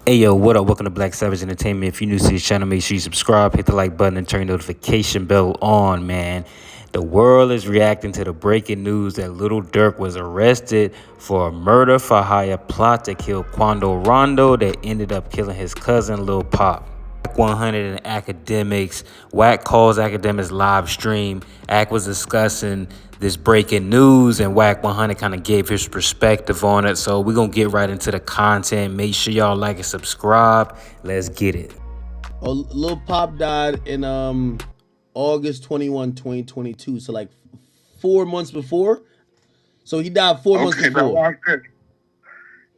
Hey yo, what up? Welcome to Black Savage Entertainment. If you're new to this channel, make sure you subscribe, hit the like button, and turn your notification bell on, man. The world is reacting to the breaking news that Lil Durk was arrested for a murder for hire plot to kill Quando Rando that ended up killing his cousin Lil Pop. 100 and academics. Wack calls academics live stream. Ack was discussing this breaking news, and Wack 100 kind of gave his perspective on it. So we're going to get right into the content. Make sure y'all like and subscribe. Let's get it. Oh, Lil Pop died in August 21, 2022. So like 4 months before. So he died 4 months before.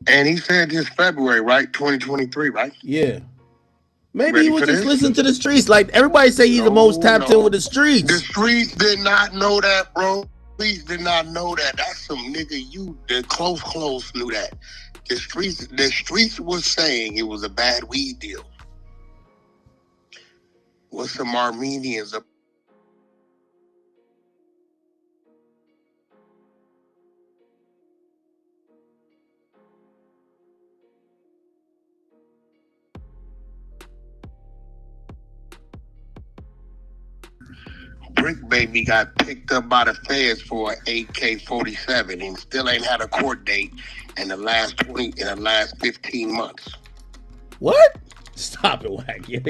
And he said this February, right? 2023, right? Yeah. Maybe he was just listening to the streets. Like everybody say he's the most tapped in with the streets. The streets did not know that, bro. Streets did not know that. That's some nigga. The close knew that. The streets was saying it was a bad weed deal. With some Armenians up. Bricc Baby got picked up by the feds for an AK-47 and still ain't had a court date in the last 15 months. What? Stop it, Wack. You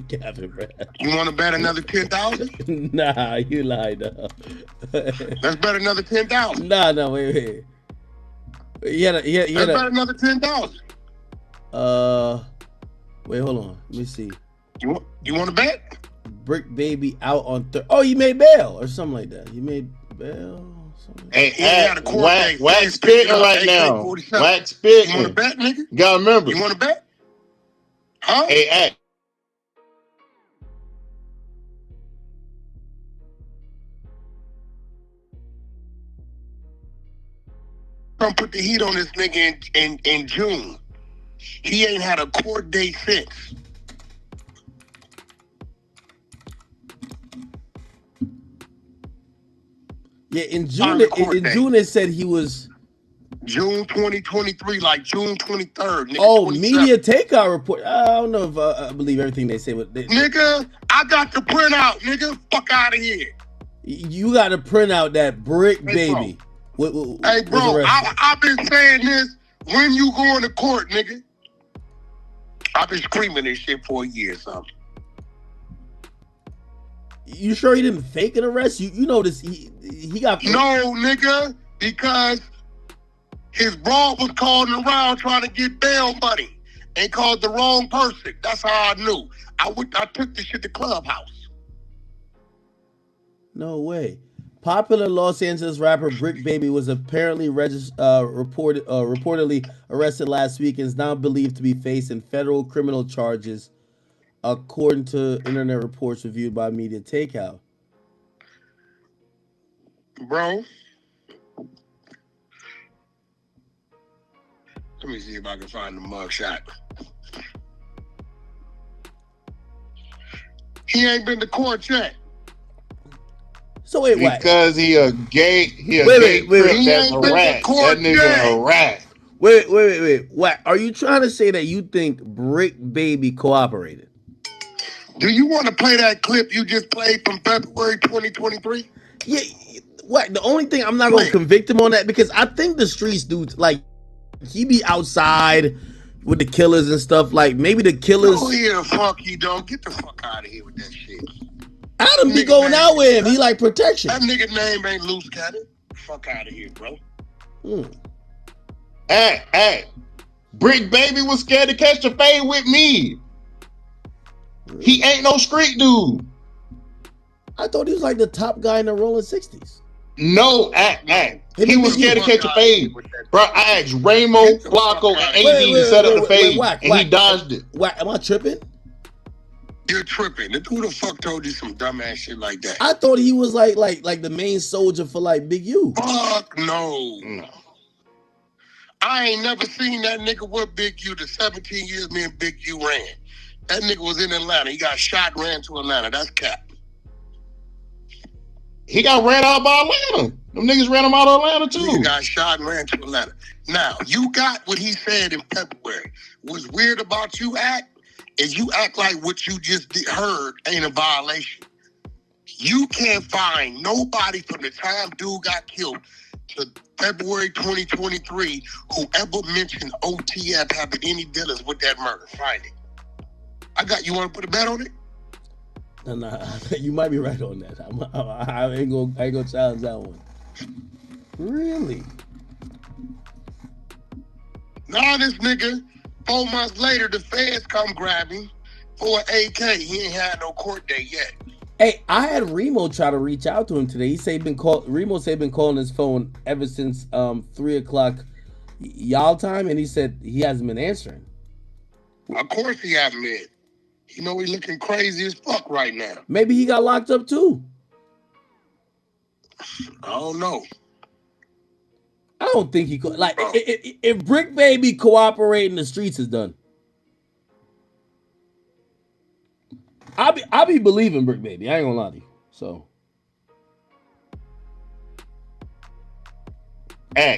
capping, bro. You want to bet another 10,000? Nah, you lied. No. Let's bet another 10,000. Nah, wait. Let's bet another 10,000. Wait, hold on. Let me see. You want to bet? Bricc Baby out on oh, you made bail or something like that. You made bail. Hey, Wack spitting right now. Wack spitting. You want to bet, nigga? You gotta remember. You want to bet? Huh? Hey, Act. Come put the heat on this nigga in June. He ain't had a court date since. Yeah, in June it said he was June 2023, like June 23rd. Nigga, oh, media takeout report. I don't know if I believe everything they say. Nigga, I got the printout. Nigga, fuck out of here. You got to print out that Bricc Baby. Hey, bro, I've been saying this when you going to court, nigga. I've been screaming this shit for a year or something. You sure he didn't fake an arrest? You know this. He got no, nigga, because his broad was calling around trying to get bail money and called the wrong person. That's how I knew. I took this shit to Clubhouse. No way. Popular Los Angeles rapper Bricc Baby was apparently reportedly arrested last week and is now believed to be facing federal criminal charges, according to internet reports reviewed by Media Takeout. Bro, let me see if I can find the mugshot. He ain't been to court yet. So wait, because he a gay, wait. That's a rat. That nigga a rat. Wait. What? Are you trying to say that you think Bricc Baby cooperated? Do you want to play that clip you just played from February 2023? Yeah. What? The only thing I'm not gonna convict him on that because I think the streets dudes like he be outside with the killers and stuff. Like maybe the killers. Oh yeah, fuck you don't. Get the fuck out of here with that shit. Adam be going out with him. He like protection. That nigga name ain't Loose Cannon. Fuck out of here, bro. Hey. Bricc Baby was scared to catch the fade with me. He ain't no street dude. I thought he was like the top guy in the Rolling 60s. No, he was scared to catch a fade. Bro, I asked Ramo, Flacco, and AD to set up the fade, and he dodged it. Wack, am I tripping? You're tripping. Who the fuck told you some dumbass shit like that? I thought he was like the main soldier for like Big U. Fuck no. I ain't never seen that nigga with Big U the 17 years me and Big U ran. That nigga was in Atlanta. He got shot, ran to Atlanta. That's cap. He got ran out by Atlanta. Them niggas ran him out of Atlanta too. He got shot and ran to Atlanta. Now, you got what he said in February. what's weird about you act is you act like what you just heard ain't a violation. You can't find nobody from the time dude got killed to February 2023 who ever mentioned OTF having any dealings with that murder. Find it. You want to put a bet on it? No, you might be right on that. I ain't gonna challenge that one. Really? Now this nigga, 4 months later, the feds come grab him for an AK. He ain't had no court date yet. Hey, I had Remo try to reach out to him today. He said Remo said been calling his phone ever since 3 o'clock y'all time, and he said he hasn't been answering. Of course he hasn't been. You know he looking crazy as fuck right now. Maybe he got locked up too. I don't know. I don't think he could. Like, if Bricc Baby cooperating, the streets is done. I'll be believing Bricc Baby. I ain't gonna lie to you. So,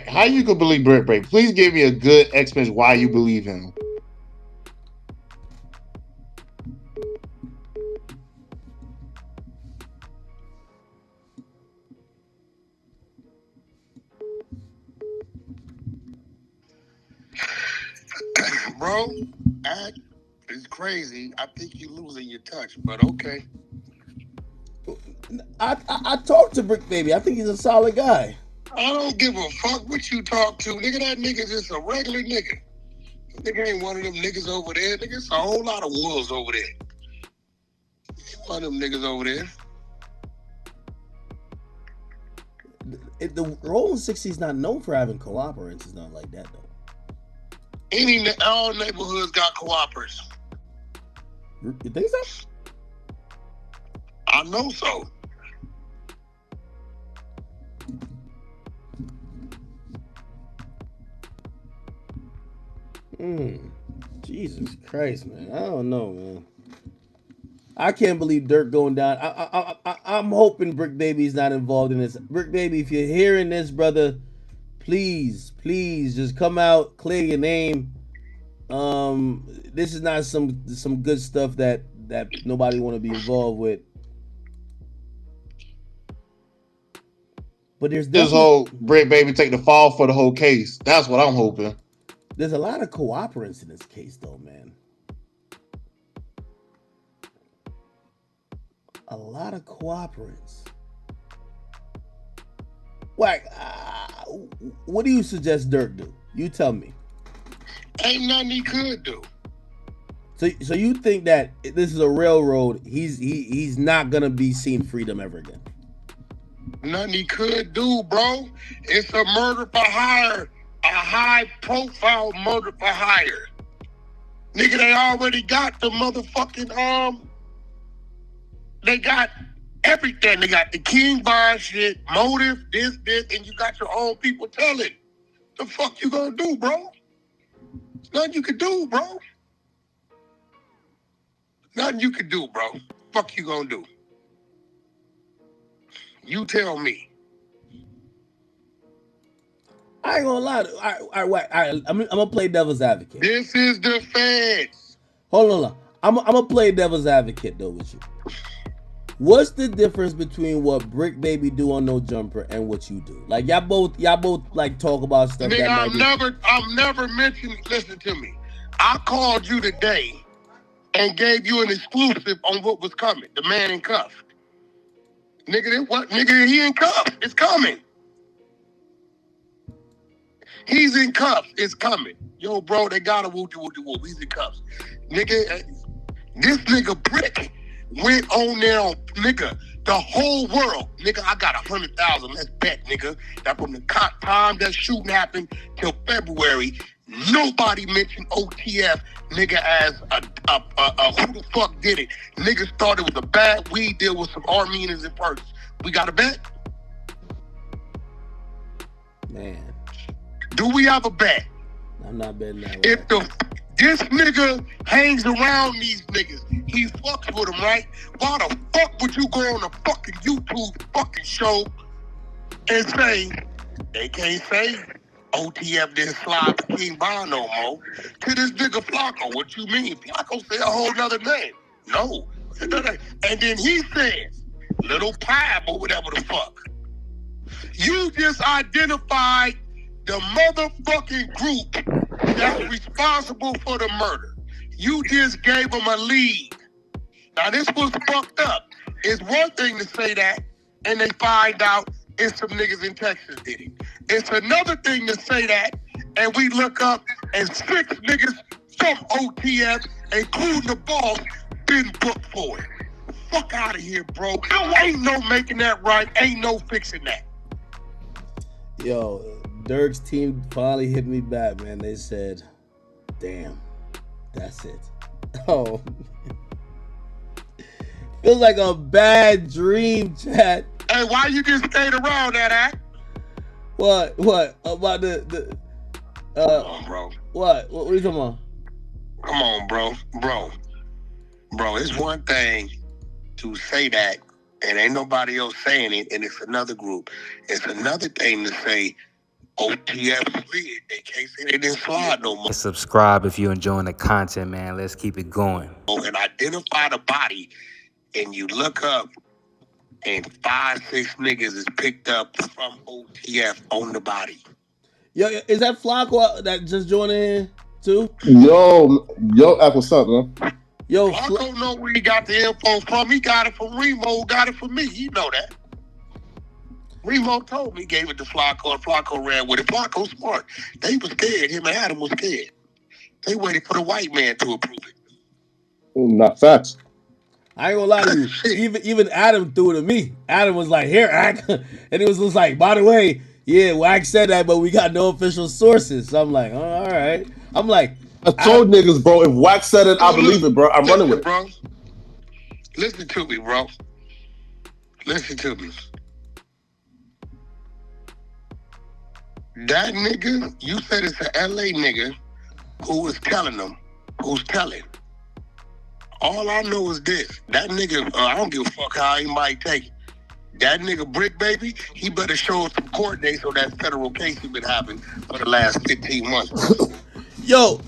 how you could believe Bricc Baby? Please give me a good explanation why you believe him. Bro, it's crazy. I think you're losing your touch, but okay. I talked to Bricc Baby. I think he's a solid guy. I don't give a fuck what you talk to. Nigga, that nigga just a regular nigga. Nigga ain't one of them niggas over there. Nigga, it's a whole lot of wolves over there. Ain't one of them niggas over there. The Rolling 60 is not known for having cooperants. It's not like that, though. All neighborhoods got cooperators. You think so? I know so. Jesus Christ, man. I don't know, man. I can't believe Durk going down. I'm hoping Bricc Baby's not involved in this. Bricc Baby, if you're hearing this, brother, please just come out, clear your name. This is not some good stuff that nobody want to be involved with. But there's this whole Bricc Baby take the fall for the whole case. That's what I'm hoping. There's a lot of cooperants in this case, though, man. A lot of cooperants. Wack, what do you suggest Durk do? You tell me. Ain't nothing he could do. So you think that this is a railroad? He's not gonna be seeing freedom ever again. Nothing he could do, bro. It's a murder for hire, a high-profile murder for hire. Nigga, they already got the motherfucking They got everything. They got the King Bond shit, motive, this, and you got your own people telling. The fuck you gonna do, bro? Nothing you can do, bro. Nothing you can do, bro. Fuck you gonna do? You tell me. I ain't gonna lie. I'm gonna play devil's advocate. This is the feds. Hold on. I'm gonna play devil's advocate though with you. What's the difference between what Bricc Baby do on No Jumper and what you do? Like y'all both like talk about stuff. Nigga, I've never mentioned. Listen to me. I called you today and gave you an exclusive on what was coming. The man in cuffs. Nigga, what? Nigga, he in cuffs. It's coming. He's in cuffs. It's coming. Yo, bro, they got a woo-de-woo-de-woo. He's in cuffs. Nigga, this nigga Bricc went on there on, nigga, the whole world. Nigga, I got 100,000. Let's bet, nigga. That from the time that shooting happened till February, nobody mentioned OTF, nigga, as a who the fuck did it. Niggas thought it was a bad weed deal with some Armenians and Perks. We got a bet? Man. Do we have a bet? I'm not betting that. If this nigga hangs around these niggas, he fucks with them, right? Why the fuck would you go on a fucking YouTube fucking show and say, they can't say OTF didn't slide for King Von no more. To this nigga Flacco, what you mean? Flacco said a whole nother name. No. And then he says, Little Pab or whatever the fuck. You just identified the motherfucking group that's responsible for the murder. You just gave them a lead. Now this was fucked up. It's one thing to say that and they find out it's some niggas in Texas did it. It's another thing to say that and we look up and 6 niggas from OTF, including the boss, been booked for it. Fuck out of here, bro. Ain't no making that right. Ain't no fixing that. Yo, Durk's team finally hit me back, man. They said, damn, that's it. Oh, feels like a bad dream, chat. Hey, why you just stayed around that act? What? About the come on, bro. What are you talking about? Come on, bro. Bro, it's one thing to say that and ain't nobody else saying it, and it's another group. It's another thing to say OTF slid. They can't say they didn't slide no more. Subscribe if you're enjoying the content, man. Let's keep it going. And identify the body, and you look up, and 5, 6 niggas is picked up from OTF on the body. Yo, is that Flacco that just joined in too? Yo, what's up, man? Yo, Flacco know where he got the info from. He got it from Remo, got it from me. You know that. Remo told me, gave it to Flacco, and Flacco ran with it. Flacco smart. They was scared. Him and Adam was scared. They waited for the white man to approve it. Not facts. I ain't gonna lie to you. Even Adam threw it to me. Adam was like, "Here, Ack," and it was just like, "By the way, yeah, Wack said that, but we got no official sources." So I'm like, "Oh, all right." I'm like, I told niggas, bro, if Wack said it, I believe it, bro. I'm running with it. Bro. Listen to me, bro. Listen to me. That nigga, you said it's an LA nigga who was telling them, who's telling. All I know is this. That nigga, I don't give a fuck how he might take it. That nigga Bricc Baby, he better show us some court dates on that federal case he been having for the last 15 months. Yo,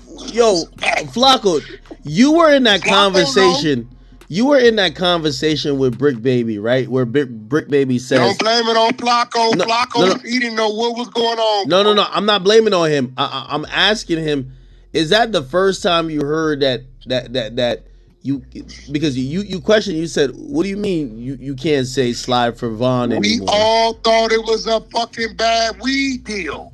Flacco, you were in that conversation. You were in that conversation with Bricc Baby, right? Where Bricc Baby says, "Don't blame it on Flacco. No. He didn't know what was going on." No. I'm not blaming on him. I'm asking him, is that the first time you heard that you, because you questioned, you said, what do you mean you can't say slide for Von anymore? We all thought it was a fucking bad weed deal.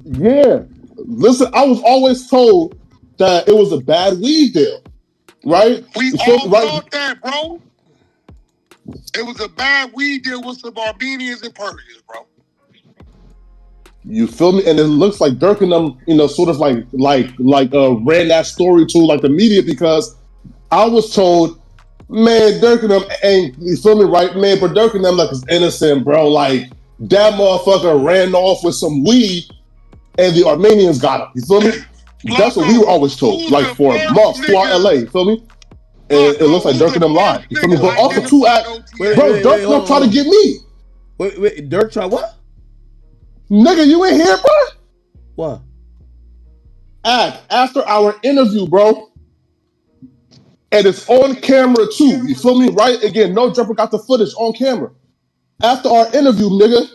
Yeah. Listen, I was always told that it was a bad weed deal. Right? We all thought that, bro. It was a bad weed deal with some Armenians and Persians, bro. You feel me? And it looks like Durk and them, sort of like ran that story to like the media, because I was told, man, Durk and them ain't, you feel me, right, man? But Durk and them like is innocent, bro. Like that motherfucker ran off with some weed, and the Armenians got him. You feel me? That's what we were always told, like for a month throughout LA, you feel me? And it looks like Durk and them lied. You feel me? But also too, Durk don't try to get me. Wait, Durk try what? Nigga, you ain't here, bro? What? After our interview, bro, and it's on camera too. You feel me? Right? Again, no jumper got the footage on camera. After our interview, nigga,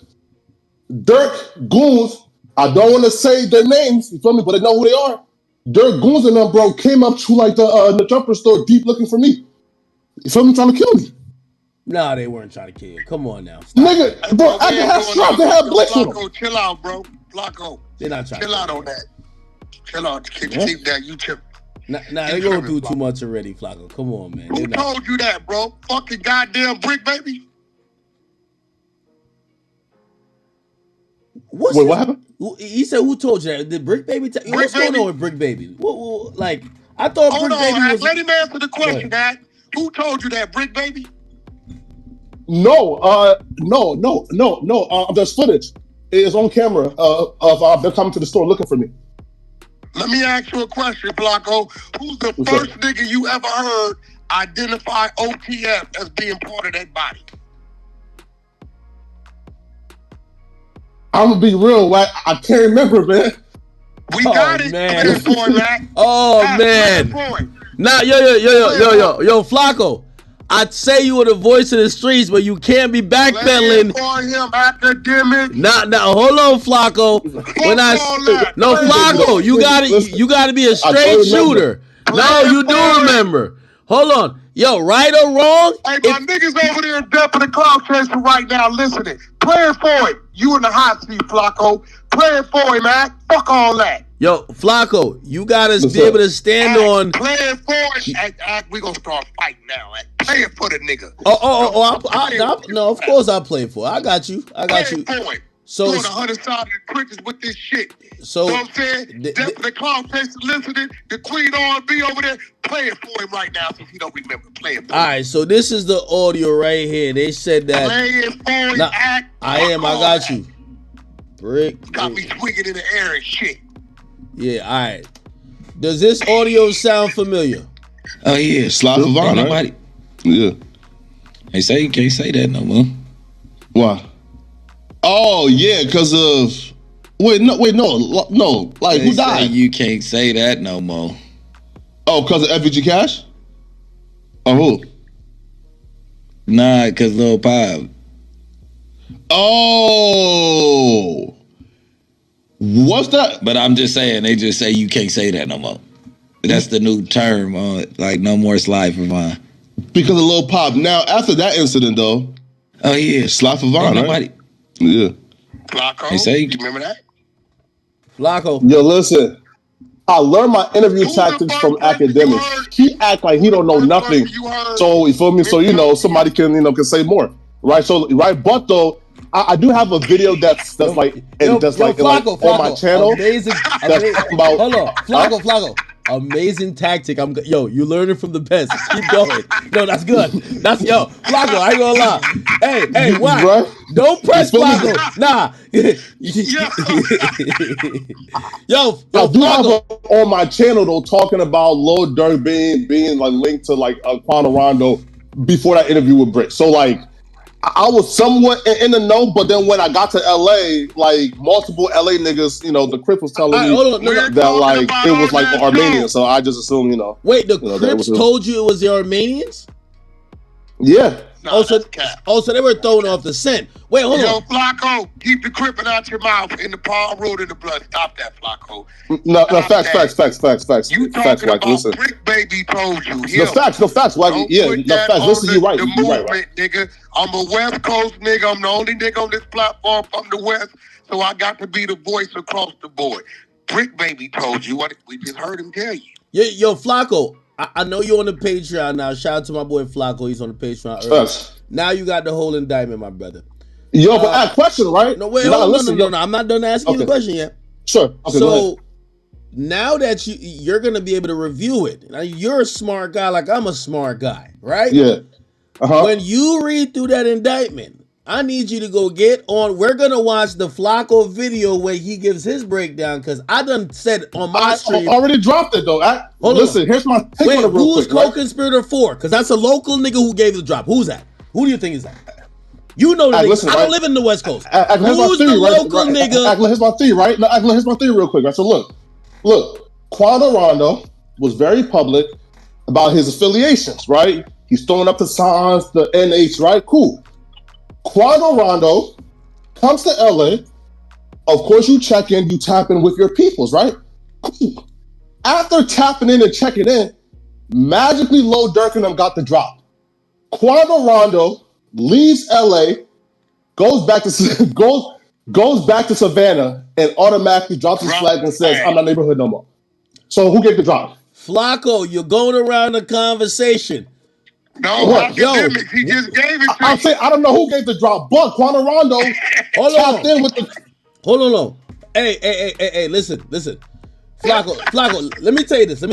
Durk, Goons, I don't want to say their names, you feel me, but I know who they are. Durk, Goons, and them, bro, came up to like the jumper store deep looking for me. You feel me? Trying to kill me. Nah, they weren't trying to kill you. Come on now. Stop. Nigga, bro, I can have straps. They have blitz on them. Chill out, bro. Flacco. They're not trying chill out on that. Chill out. Keep that. You chill. Nah, they're going through too much already, Flacco. Come on, man. Who told you that, bro? Fucking goddamn Bricc Baby. What happened? He said, who told you that? Did Bricc Baby tell you? What's going on with Bricc Baby? Like, I thought Bricc Baby was... Let him answer the question, Dad. Who told you that, Bricc Baby? No. There's footage. It is on camera of them coming to the store looking for me. Let me ask you a question, Flacco. Who's the first nigga you ever heard identify OTF as being part of that body? I'm gonna be real, Wack. I can't remember, man. We got it. Man. Play it for him, Wack. Oh Wack, man. play it for him. Nah, yo, Flacco. I'd say you were the voice of the streets, but you can't be Play backpedaling. it for him, academic. Nah, hold on, Flacco. When I all that. no Play it Flacco, for him. you gotta be a straight shooter. No, you do remember. Hold on, yo, right or wrong? Hey, my niggas over there in depth of the cloud chasing right now listening. Play it for him. You in the hot seat, Flacco. Play it for him, man. Fuck all that. Yo, Flacco, you gotta be able to stand on. Play it for him. We gonna start fighting now. Play it for the nigga. No, of course I'll play for it. I got you. Play it for him. So doing 100-sided crickets with this shit. So you know what I'm saying? Death of the cloud chasing listening. The Queen R&B over there. Play it for him right now since he don't remember. Play it for him. All right, so this is the audio right here. They said that. Play it for him. I got you. Bricc. Got me swinging in the air and shit. Yeah, all right. Does this audio sound familiar? Oh yeah, Slap of Vaughn, right? Yeah. They say you can't say that no more. Why? Oh yeah, because of no. Like, who died? You can't say that no more. Oh, because of FVG Cash? Oh, who? Nah, because Lil Pop. Oh, what's that? But I'm just saying, they just say you can't say that no more. That's the new term on like no more slide for Vaughn. Because of Lil Pop. Now, after that incident, though. Oh yeah, slide for Vaughn, right? Yeah. Flacco, they say you remember that? Flacco. Yo, listen. I learned my interview tactics from academics. He act like he don't know nothing. So you feel me? So somebody can say more, right? So but though I do have a video that's like Flacco, on my channel. Amazing. Hold on, Flacco. Amazing tactic. You learning from the best. Keep going. No, that's good. Flacco, I ain't gonna lie. Hey, Wack. Right? Don't press Flacco. Nah. Yo, I do have on my channel though talking about Lil Durk being like linked to like Quando Rando before that interview with Bricc. So like I was somewhat in the know, but then when I got to LA, like multiple LA niggas, the Crips was telling me that like it was like the Armenians. So I just assumed, Wait, the Crips told you it was the Armenians? Yeah. No, so they were throwing off the scent. Wait, hold on. Yo, Flacco, keep the crippin' out your mouth in the palm road in the blood. Stop that, Flacco. No, facts. You talking about Bricc Baby told you. The facts, Wack. Yeah, the facts. Listen, you're right. The movement, nigga. I'm a West Coast nigga. I'm the only nigga on this platform from the West, so I got to be the voice across the board. Bricc Baby told you what we just heard him tell you. Yo, Flacco. I know you're on the Patreon now. Shout out to my boy Flacco. He's on the Patreon early. Now you got the whole indictment, my brother. Yo, but ask question, right? No, wait, no. I'm not done asking you the question yet. Sure. Okay, so now that you're going to be able to review it. Now, you're a smart guy like I'm a smart guy, right? Yeah. When you read through that indictment, I need you to go get on. We're going to watch the Flacco video where he gives his breakdown because I done said on my stream. I already dropped it, though. Listen, here's my take on it real quick. Who's co-conspirator for? Because that's a local nigga who gave the drop. Who's that? Who do you think is that? You know the nigga. Listen, I don't live in the West Coast. Who's the local nigga? Here's my theory, right? Here's my theory real quick. Right? So look. Quando Rando was very public about his affiliations, right? He's throwing up the signs, the NH, right? Cool. Quando Rando comes to LA. Of course, you check in, you tap in with your peoples, right? Cool. After tapping in and checking in, magically Lil Durk and them got the drop. Quando Rando leaves LA, goes back to Savannah, and automatically drops his flag and says, "I'm not neighborhood no more." So who gave the drop? Flacco, you're going around the conversation. No, academics. He just gave it to I'm saying I don't know who gave the drop, but Quando Rando tapped in with the. Hold on. Hey, listen. Flacco, let me tell you this. And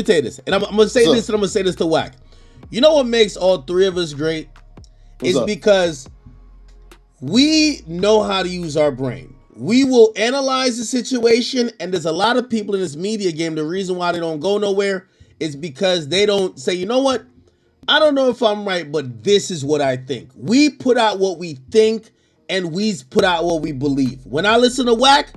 I'm going to say this, and I'm going to say this to Wack. You know what makes all three of us great? It's because we know how to use our brain. We will analyze the situation, and there's a lot of people in this media game, the reason why they don't go nowhere is because they don't say, you know what? I don't know if I'm right, but this is what I think. We put out what we think, and we put out what we believe. When I listen to Wack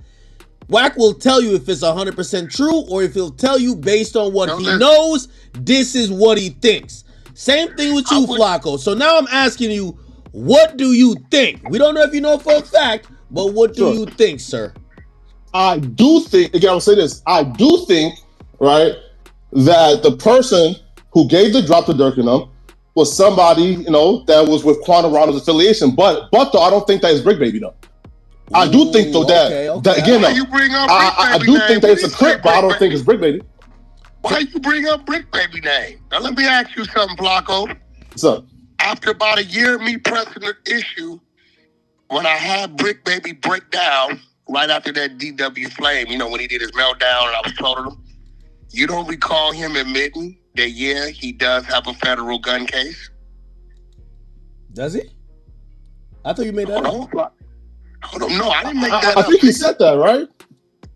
will tell you if it's 100% true or if he'll tell you based on what he knows, this is what he thinks. Same thing with you, Flacco. So now I'm asking you, what do you think? We don't know if you know for a fact, but what do you think, sir? I do think, again, I'll say this. I do think, right, that the person who gave the drop to Durk and them was somebody, that was with Quando Rando's affiliation. But though, I don't think that is Bricc Baby, though. I do think, though, that again, though, I do think that it's a clip, but I don't think it's Bricc Baby. Why you bring up Bricc Baby name? Now, let me ask you something, Flacco. What's up? After about a year of me pressing the issue, when I had Bricc Baby break down, right after that DW Flame, when he did his meltdown and I was trolling him, you don't recall him admitting that, yeah, he does have a federal gun case? Does he? I thought you made that up. Hold on, no, I didn't make that up. I think he said that, right?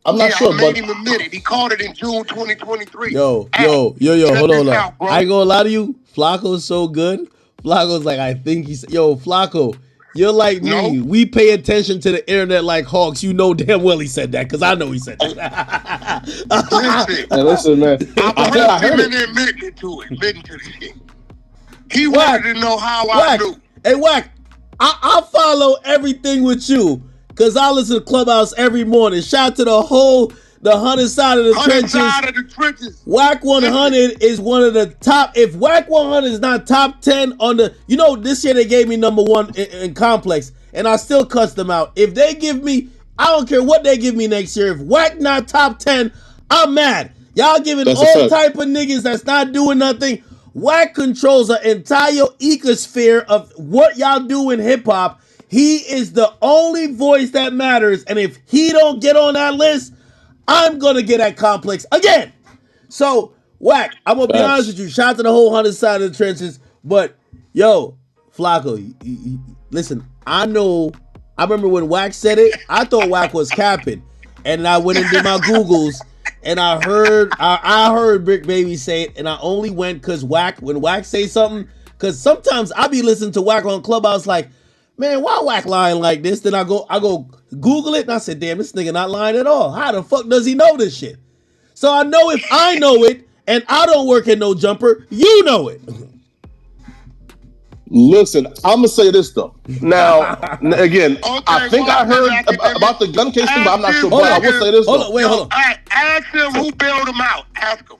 I'm not sure, I made him admit it. He called it in June 2023. Yo, hold on. I ain't gonna lie to you. Flacco's so good. Flacco's like, I think he's... Yo, Flacco, you're like me. We pay attention to the internet like hawks. You know damn well he said that, because I know he said that. Listen, man. I heard him admitting to the shit. He wanted to know how I knew. Hey, Wack, I follow everything with you, because I listen to Clubhouse every morning. Shout out to the 100 side of the trenches. Wack 100 is one of the top. If Wack 100 is not top 10 on the, this year they gave me number 1 in Complex, and I still cuss them out. If they give me, I don't care what they give me next year. If Wack not top 10, I'm mad. Y'all giving all type of niggas that's not doing nothing. Wack controls an entire ecosphere of what y'all do in hip hop. He is the only voice that matters, and if he don't get on that list, I'm gonna get at Complex again. So, Wack, I'm gonna be honest with you. Shout out to the whole 100 side of the trenches. But, yo, Flacco, listen, I remember when Wack said it, I thought Wack was capping. And I went and did my Googles, and I heard Bricc Baby say it, and I only went because when Wack say something, because sometimes I be listening to Wack on Clubhouse like, man, why Wack lying like this? Then I go Google it, and I said, damn, this nigga not lying at all. How the fuck does he know this shit? So I know if I know it, and I don't work in no jumper, you know it. Listen, I'm gonna say this though. Now, again, I think I heard about the gun case thing, but I'm not sure. But I will say this though. Hold on. Ask him who bailed him out. Ask him.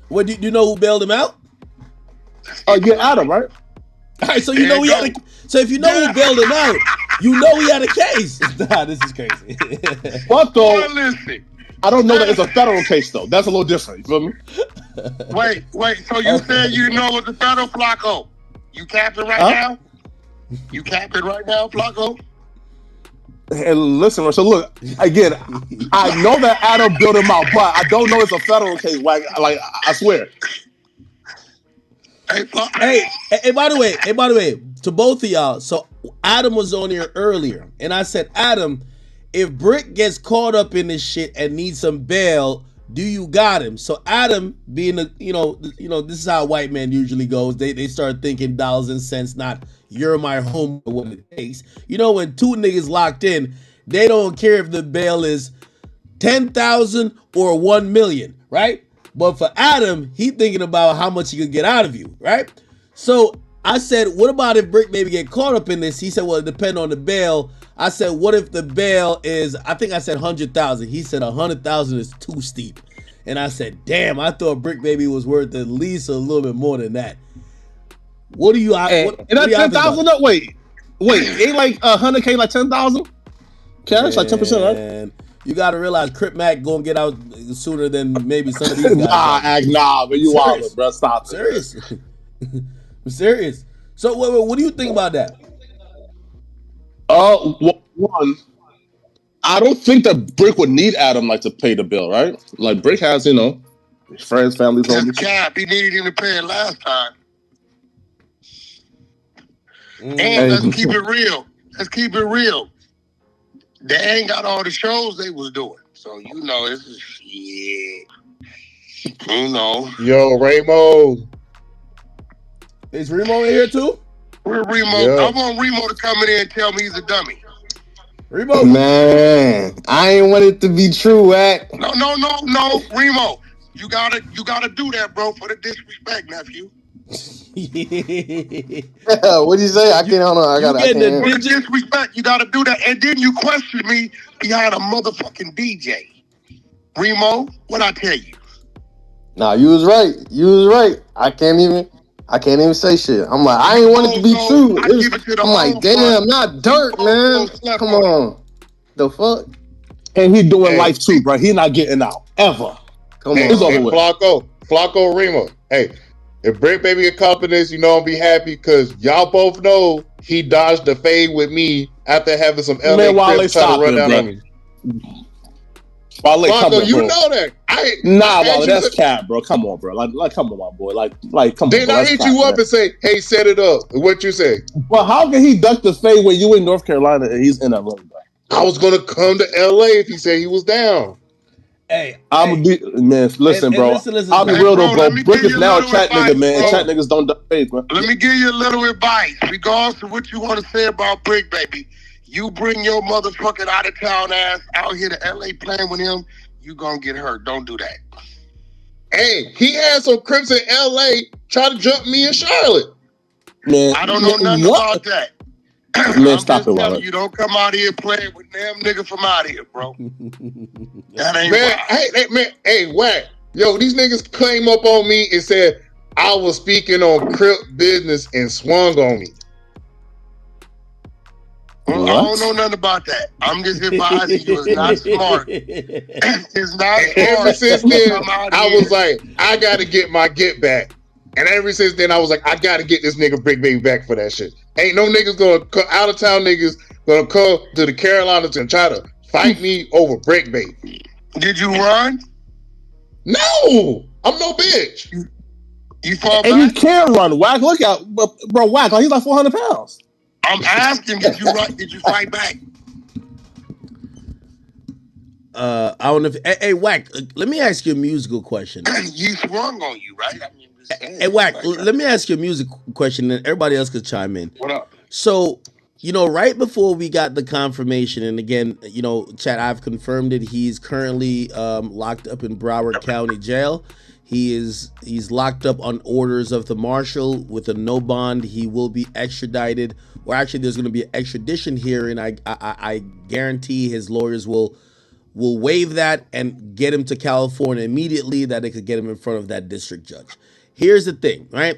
What, do you know who bailed him out? Yeah, Adam, right? All right, so so if you know who bailed him out, you know he had a case. Nah, this is crazy. But though, I don't know that it's a federal case though. That's a little different. You feel me? Wait. So you said you know it's a federal, Flacco? You capping right now? You capping right now, Flacco? Hey, listen, so look, again, I know that Adam built him out, but I don't know it's a federal case. Like I swear. Hey, by the way, to both of y'all, so Adam was on here earlier, and I said, Adam, if Bricc gets caught up in this shit and needs some bail, do you got him? So Adam, being this is how white men usually goes. They start thinking dollars and cents, not you're my home or what it takes. When two niggas locked in, they don't care if the bail is 10,000 or 1 million, right? But for Adam, he thinking about how much he could get out of you, right? So I said, what about if Bricc Baby get caught up in this? He said, well, it depends on the bail. I said, what if the bail is, I think I said 100,000. He said 100,000 is too steep. And I said, damn, I thought Bricc Baby was worth at least a little bit more than that. What do you... And that 10,000 up? Wait, ain't like 100K like 10,000? Cash, like 10%, right? And you got to realize Crip Mac going to get out sooner than maybe some of these guys. Nah, but you wildin', bro. Stop. Serious. I'm serious. So what do you think about that? One, I don't think that Bricc would need Adam to pay the bill, right? Like Bricc has, friends, family, homies. Cap, he needed him to pay it last time. And let's keep it real. They ain't got all the shows they was doing. So this is shit. Yo, Ramo. Is Remo in here too? Where Remo? Yeah. I want Remo to come in here and tell me he's a dummy. Remo. Man, I ain't want it to be true, Wack. No, Remo. You gotta do that, bro, for the disrespect, nephew. What'd you say? I can't. Hold on. I getting can't. For the disrespect, you gotta do that, and then you question me behind a motherfucking DJ. Remo, what I tell you? Nah, you was right. I can't even say shit. I'm like, I ain't want it to be true. I'm like, damn, not Durk, man. Come on. The fuck? And he doing life too, bro. He not getting out ever. Come on. It's over with. Flacco Remo. Hey, if Bricc Baby accomplished this, I'll be happy because y'all both know he dodged the fade with me after having some LA Crips try to run down on me. Wale, Flacco, you know that. Wale, that's cap, bro. Come on, bro. Like, come on, my boy. Like, come on. Then I hit you up and say, "Hey, set it up." What you say? But how can he duck the fade when you in North Carolina and he's in LA, bro? I was gonna come to LA if he said he was down. Hey, I'm gonna be, man. Listen, bro. Listen, I'll be real though, bro. Bricc is now a chat nigga, man. Chat niggas don't duck fades, bro. Let me give you a little advice, regardless of what you want to say about Bricc Baby. You bring your motherfucking out of town ass out here to LA playing with him, you gonna get hurt. Don't do that. Hey, he had some Crips in LA try to jump me in Charlotte. Man, I don't know nothing about that. Man, stop it, Wale. You don't come out here playing with damn nigga from out here, bro. That ain't right. Hey, Wack. Yo, these niggas came up on me and said I was speaking on Crip business and swung on me. Well, I don't know nothing about that. I'm just advising you. It's not smart. It's not smart. Ever since then, I was like, I gotta get my get back. And ever since then, I was like, I gotta get this nigga Bricc Baby back for that shit. Ain't no niggas gonna come out of town niggas gonna come to the Carolinas and try to fight me over Bricc Baby. Did you run? No, I'm no bitch. You fall back? And you can't run, Wack. Look out, bro. Wack, he's like 400 pounds. I'm asking, did you run? Did you fight back? I don't know if. Hey, Wack, let me ask you a musical question. You swung on you, right? I mean, hey, Wack, let me ask you a music question, and everybody else could chime in. What up? So, right before we got the confirmation, and again, Chad, I've confirmed it. He's currently locked up in Broward County Jail. He's locked up on orders of the marshal with a no bond. He will be extradited, or actually, there's going to be an extradition hearing. I guarantee his lawyers will waive that and get him to California immediately, that they could get him in front of that district judge. Here's the thing, right?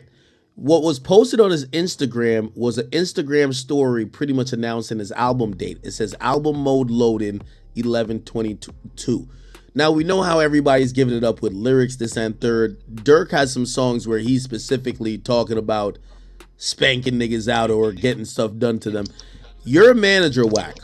What was posted on his Instagram was an Instagram story pretty much announcing his album date. It says album mode loading 11/22. Now, we know how everybody's giving it up with lyrics, this and third. Durk has some songs where he's specifically talking about spanking niggas out or getting stuff done to them. You're a manager, Wack.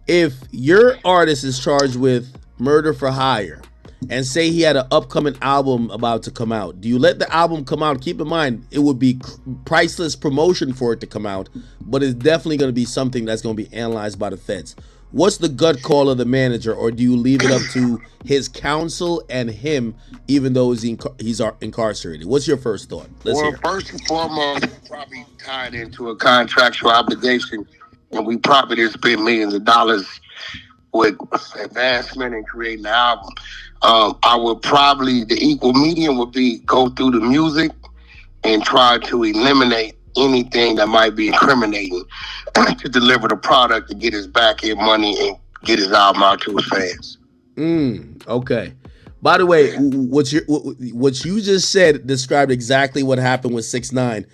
If your artist is charged with murder for hire and say he had an upcoming album about to come out, do you let the album come out? Keep in mind, it would be priceless promotion for it to come out, but it's definitely going to be something that's going to be analyzed by the feds. What's the gut call of the manager, or do you leave it up to his counsel and him, even though he's incarcerated? What's your first thought? Let's hear. First and foremost, probably tied into a contractual obligation, and we probably didn't spend millions of dollars with advancement and creating the album. I would probably, the equal medium would be go through the music and try to eliminate anything that might be incriminating to deliver the product to get his back end money and get his album out to his fans. Okay. By the way, what you just said described exactly what happened with 6ix9ine.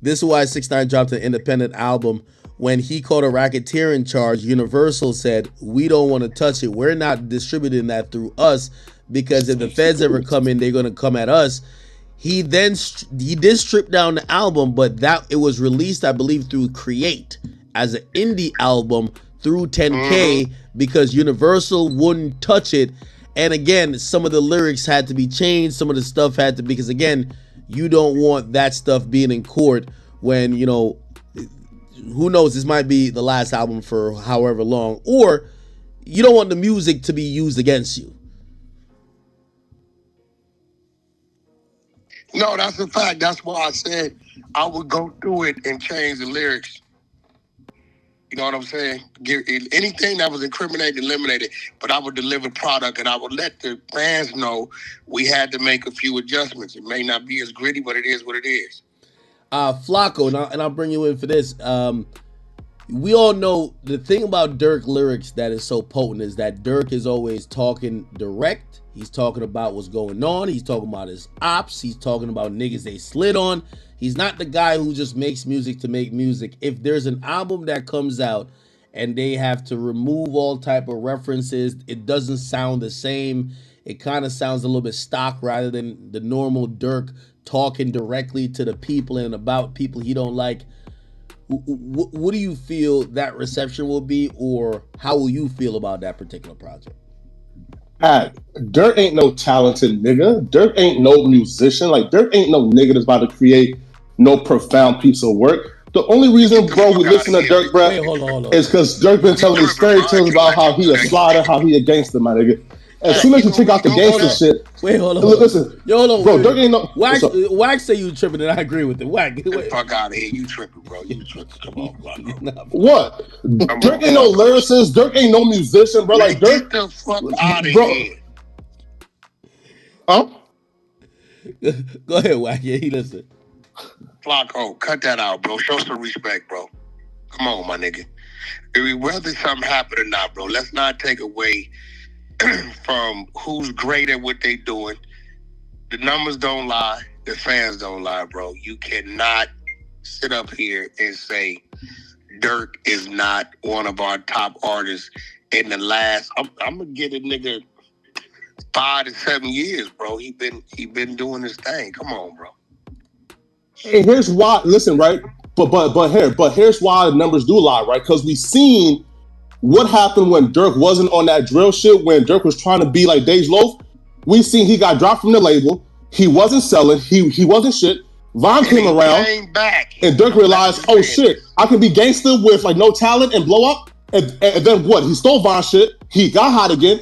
This is why 6ix9ine dropped an independent album. When he caught a racketeering charge, Universal said, we don't want to touch it. We're not distributing that through us, because if the feds ever come in, they're going to come at us. He did strip down the album, but that it was released, I believe, through Create as an indie album through 10K because Universal wouldn't touch it. And again, some of the lyrics had to be changed. Some of the stuff had to, because again, you don't want that stuff being in court when, who knows, this might be the last album for however long, or you don't want the music to be used against you. No, that's a fact. That's why I said I would go through it and change the lyrics. You know what I'm saying? Anything that was incriminated, eliminated. But I would deliver product, and I would let the fans know we had to make a few adjustments. It may not be as gritty, but it is what it is. Flacco, and I'll bring you in for this. We all know the thing about Durk lyrics that is so potent is that Durk is always talking direct. He's talking about what's going on. He's talking about his ops. He's talking about niggas they slid on. He's not the guy who just makes music to make music. If there's an album that comes out and they have to remove all type of references, it doesn't sound the same. It kind of sounds a little bit stock rather than the normal Durk talking directly to the people and about people he don't like. What do you feel that reception will be, or how will you feel about that particular project? Durk ain't no talented nigga. Durk ain't no musician. Like, Durk ain't no nigga that's about to create no profound piece of work. The only reason, bro, we listen to Durk, bro, is because Durk been telling these fairy tales about how he a slider, how he a gangster, my nigga. As soon as you take out the gangster shit, listen, hold on, bro, Durk ain't no. Wack say you tripping, and I agree with it. Wack, get the fuck out of here, you tripping, bro. You tripping? Come on, bro. What? Durk ain't no lyricist. Durk ain't no musician, bro. Like, Durk, get the fuck out of here. Huh? Go ahead, Wack. Yeah, he listen. Flacco, cut that out, bro. Show some respect, bro. Come on, my nigga. Whether something happened or not, bro, let's not take away from who's great at what they doing. The numbers don't lie. The fans don't lie, bro. You cannot sit up here and say Durk is not one of our top artists in the last. I'm gonna get a nigga 5 to 7 years, bro. He been doing his thing. Come on, bro. And here's why. Listen, right? But here's why the numbers do lie, right? Because we seen what happened when Durk wasn't on that drill shit. When Durk was trying to be like Dej Loaf, we seen he got dropped from the label. He wasn't selling. He wasn't shit. Von came around, and Durk realized, oh shit, I can be gangster with like no talent and blow up. And then what? He stole Von shit. He got hot again.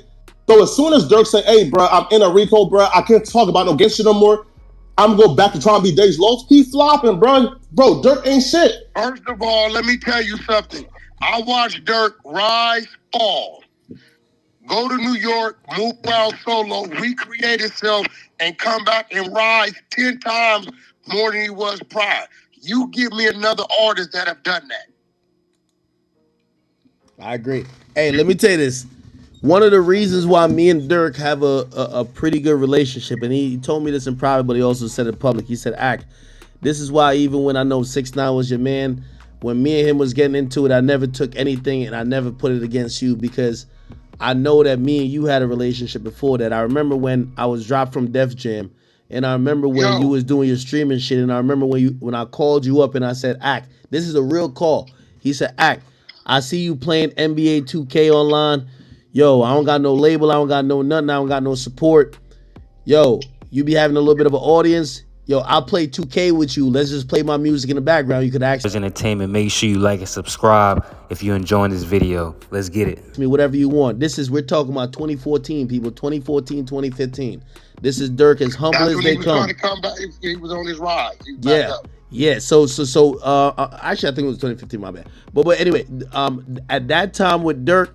So as soon as Durk said, "Hey, bro, I'm in a Rico, bro. I can't talk about no gangster no more. I'm gonna go back to trying to be Dej Loaf." He flopping, bro. Bro, Durk ain't shit. First of all, let me tell you something. I watched Durk rise, fall, go to New York, move around solo, recreate himself, and come back and rise 10 times more than he was prior. You give me another artist that have done that. I agree. Hey, let me tell you this. One of the reasons why me and Durk have a pretty good relationship, and he told me this in private, but he also said it in public. He said, "Ack, this is why even when I know 6ix9ine was your man, when me and him was getting into it, I never took anything and I never put it against you because I know that me and you had a relationship before that. I remember when I was dropped from Def Jam, and I remember when you was doing your streaming shit, and I remember when I called you up and I said, Ack, this is a real call." He said, "Ack, I see you playing NBA 2K online. Yo, I don't got no label. I don't got no nothing. I don't got no support. Yo, you be having a little bit of an audience. Yo, I'll play 2K with you. Let's just play my music in the background. You could actually entertainment. Make sure you like and subscribe if you're enjoying this video. Let's get it. me whatever you want." We're talking about 2014, people. 2014, 2015. This is Durk as humble as they come. He was on his rise. Yeah. So actually, I think it was 2015. My bad. But anyway, at that time with Durk,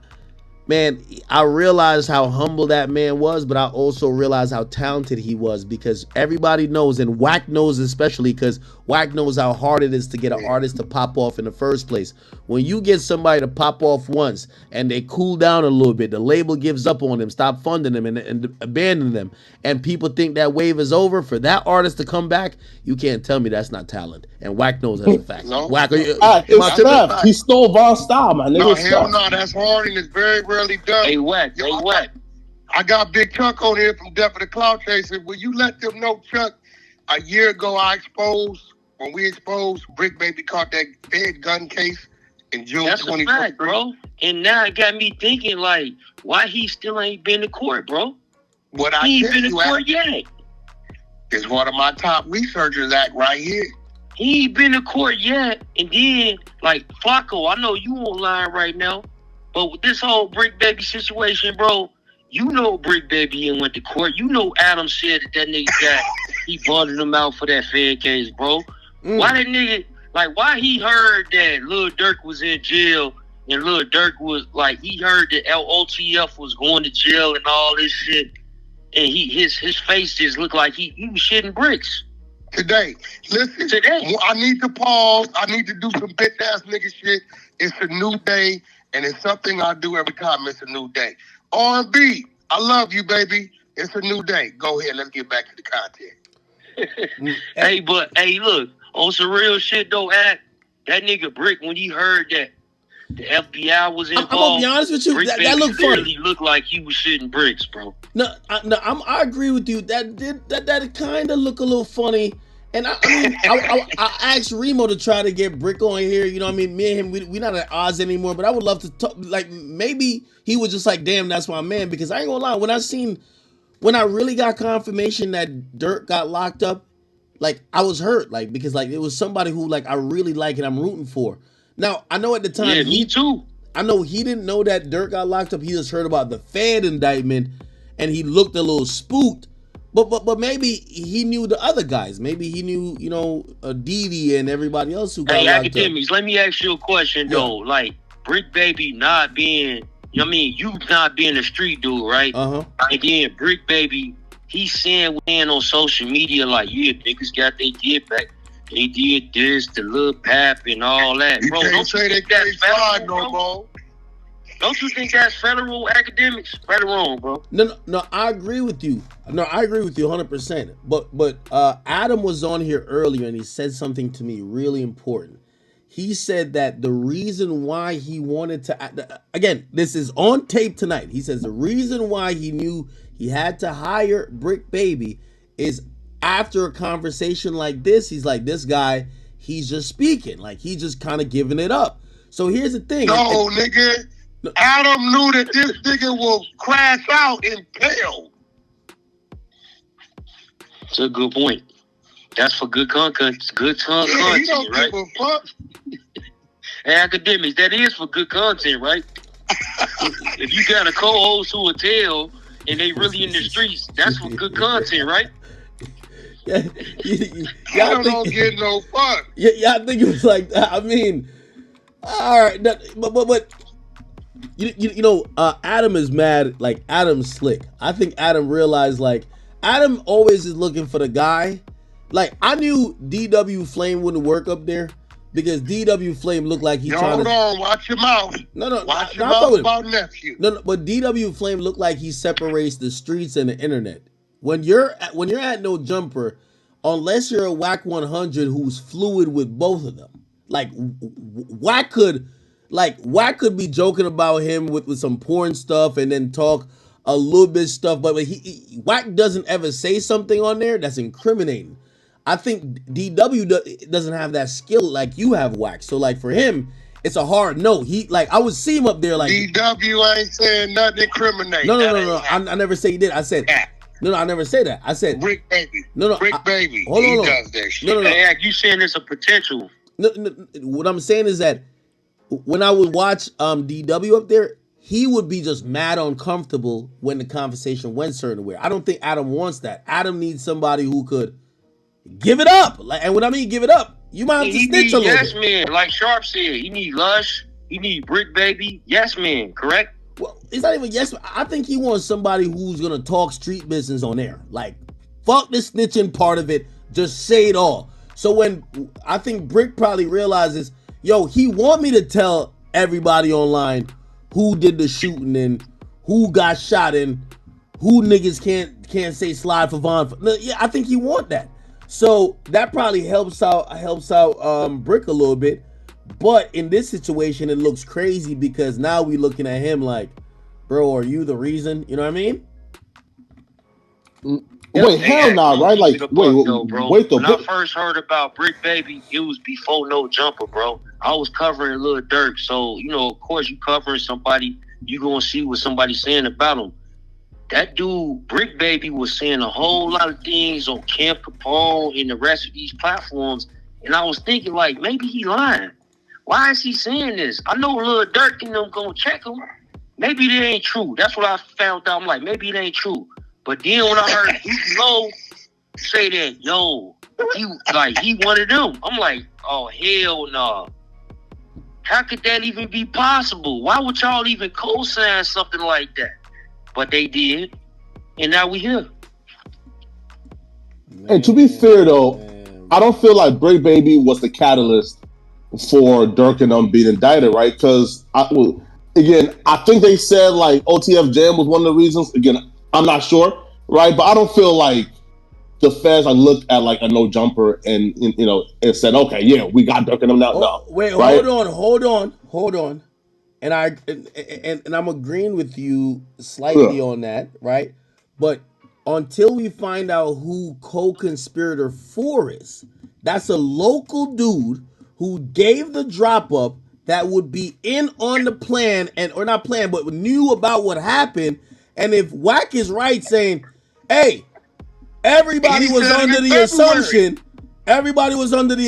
man, I realized how humble that man was, but I also realized how talented he was because everybody knows, and Wack knows especially because Wack knows how hard it is to get an artist to pop off in the first place. When you get somebody to pop off once and they cool down a little bit, the label gives up on them, stop funding them, and abandon them, and people think that wave is over, for that artist to come back, you can't tell me that's not talent. And Wack knows that's a fact. No. Wack, He stole Von's style, my nigga. No, hell no, that's hard and it's very rarely done. Hey, Wack, I got Big Chuck on here from Death of the Cloud Chaser. Will you let them know, Chuck, a year ago when we exposed Bricc Baby caught that Fed gun case in June 2023. That's a fact, bro. And now it got me thinking, like, why he still ain't been to court, bro? He ain't been to court yet. It's one of my top researchers right here. He ain't been to court yet. And then, like, Flacco, I know you online right now, but with this whole Bricc Baby situation, bro, you know Bricc Baby went to court. You know Adam said that nigga got, he bought him out for that Fed case, bro. Why that nigga, like, why he heard that Lil Durk was in jail and Lil Durk was like, he heard that LOTF was going to jail and all this shit, and his face just looked like he was shitting bricks. Today, listen, I need to pause. I need to do some bitch ass nigga shit. It's a new day, and it's something I do every time it's a new day. R&B, I love you, baby. It's a new day. Go ahead, let's get back to the content. Hey, look, on some real shit though, that nigga Bricc, when he heard that the FBI was involved, I'm gonna be honest with you, that looked funny. He looked like he was shitting bricks, bro. No, I agree with you. That kind of look a little funny. And I asked Remo to try to get Bricc on here. You know what I mean? Me and him, we not at odds anymore. But I would love to talk. Like, maybe he was just like, damn, that's my man. Because I ain't gonna lie, when I really got confirmation that Durk got locked up, like, I was hurt. Like, because like it was somebody who like I really like and I'm rooting for. Now, I know at the time, me too. I know he didn't know that Durk got locked up. He just heard about the Fed indictment, and he looked a little spooked. But maybe he knew the other guys. Maybe he knew, Diddy and everybody else who got locked Academics, let me ask you a question though. Like, Bricc Baby not being, you not being a street dude, right? Uh-huh. And then Bricc Baby, he's saying on social media like, yeah, niggas got they get back. They did this, the Lil Pap and all that. You bro, can't say they can't slide no more. Don't you think that's federal academics? Right or wrong, bro? No, I agree with you. No, I agree with you 100%. But Adam was on here earlier and he said something to me really important. He said that the reason why he wanted to, again, this is on tape tonight. He says the reason why he knew he had to hire Bricc Baby is after a conversation like this. He's like, this guy, he's just speaking. Like, he's just kind of giving it up. So here's the thing. No, nigga. Adam knew that this nigga will crash out in hell. That's a good point. That's for good content. Good content, yeah, he don't right? give a fuck. Hey, academics, that is for good content, right? If you got a co-host who will tell and they really in the streets, that's for good content, right? Yeah, y'all don't get no fuck. Yeah, I think it was like that. I mean, all right, but Adam is mad. Like, Adam's slick. I think Adam realized, like, Adam always is looking for the guy. Like, I knew DW Flame wouldn't work up there because DW Flame looked like he's trying to. Hold on, watch your mouth. No, watch your mouth about nephew. No, but DW Flame looked like he separates the streets and the internet. When you're at No Jumper, unless you're a Wack 100 who's fluid with both of them, like Wack could be joking about him with some porn stuff and then talk a little bit stuff, but Wack doesn't ever say something on there that's incriminating. I think DW doesn't have that skill like you have, Wack. So like for him, it's a hard no. I would see him up there like DW ain't saying nothing incriminating. No. I never say he did. I said no. I never say that. I said Bricc Baby. No. Bricc Baby. Hold on. He does that shit. No. Hey, you saying it's a potential? No. What I'm saying is that when I would watch DW up there, he would be just mad uncomfortable when the conversation went certain way. I don't think Adam wants that. Adam needs somebody who could give it up. And when I mean give it up, you might have to snitch a little bit. Yes, man. Like Sharp said, he need Lush. He need Bricc Baby. Yes, man. Correct? Well, it's not even yes. I think he wants somebody who's going to talk street business on air. Like, fuck the snitching part of it. Just say it all. So when I think Bricc probably realizes, yo, he want me to tell everybody online who did the shooting and who got shot and who niggas can't say slide for Von. Yeah, I think he want that. So that probably helps out Bricc a little bit. But in this situation, it looks crazy because now we looking at him like, bro, are you the reason? You know what I mean? Wait, hell nah, right? Like, wait. When I first heard about Bricc Baby, it was before No Jumper, bro. I was covering Lil Durk, so of course, you covering somebody, you gonna see what somebody's saying about him. That dude, Bricc Baby, was saying a whole lot of things on Camp Capone and the rest of these platforms, and I was thinking, like, maybe he lying. Why is he saying this? I know Lil Durk and them gonna check him. Maybe it ain't true. That's what I found out. I'm like, maybe it ain't true. But then when I heard Low say that, yo, he one of them. I'm like, oh hell no. How could that even be possible? Why would y'all even co-sign something like that? But they did, and now we here. And to be fair though, I don't feel like Bricc Baby was the catalyst for Durk and them being indicted, right? Because again, I think they said like OTF Jam was one of the reasons. Again, I'm not sure, right? But I don't feel like the feds like looked at like a no jumper and and said, okay, yeah, we got Durk and them now. No, wait, right? hold on. And I'm agreeing with you slightly on that, right? But until we find out who co-conspirator 4 is, that's a local dude who gave the drop up that would be in on the plan or not plan, but knew about what happened. And if Wack is right saying, hey, everybody was under the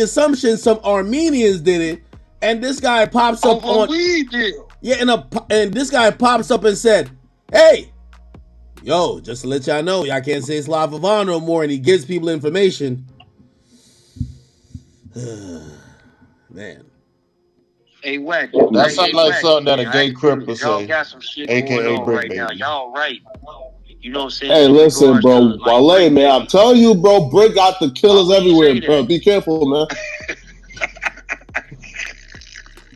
assumption some Armenians did it, and this guy pops up on weed deal. Yeah, and this guy pops up and said, hey, yo, just to let y'all know, y'all can't say Slava no more, and he gives people information. Man. Hey, Wack. That sounds like something that a gay crip would say. Y'all got some shit AKA going on right now. Y'all right. You know what I'm saying? Hey, listen, bro. Wale, man, I'm telling you, bro, Bricc got the killers everywhere, bro. Be careful, man.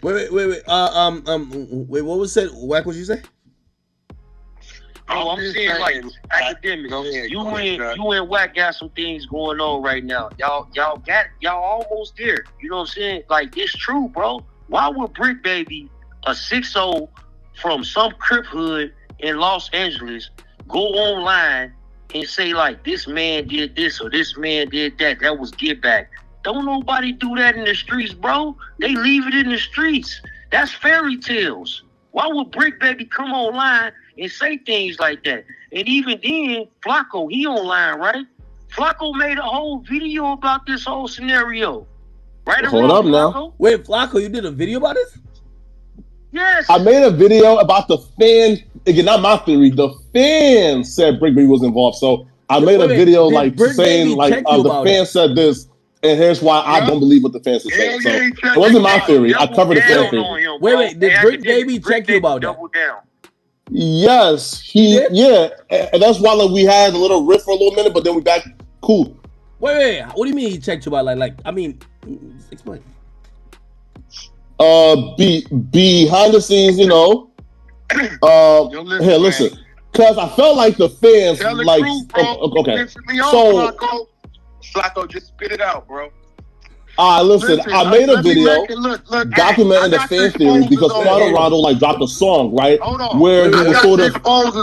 Wait. Wait, what was said? Wack, what you say? Oh, I'm saying like academics. You and Wack got some things going on right now. Y'all almost there. You know what I'm saying? Like, it's true, bro. Why would Bricc Baby, a 6'0" from some crip hood in Los Angeles, go online and say like this man did this or this man did that? That was get back. Don't nobody do that in the streets, bro. They leave it in the streets. That's fairy tales. Why would Bricc Baby come online and say things like that? And even then, Flacco, he online, right? Flacco made a whole video about this whole scenario. Right? Hold up Flacco? now. Wait, Flacco, you did a video about this? Yes. I made a video about the fan. Again, not my theory. The fans said Bricc Baby was involved. So I made a video like saying like the fans said this. And here's why I don't believe what the fans are saying. So it wasn't my theory. I covered the fan theory. Wait, did Bricc Baby check you about that? Yes, yeah. And that's why like, we had a little riff for a little minute, but then we back cool. Wait, what do you mean he checked you about? Like, I mean, explain. Behind the scenes, here, listen. Because I felt like the fans like okay. So Flacco, just spit it out, bro. Listen, I made a video documenting the fan theory because Quando Rando like dropped a song, right? Where he was sort of.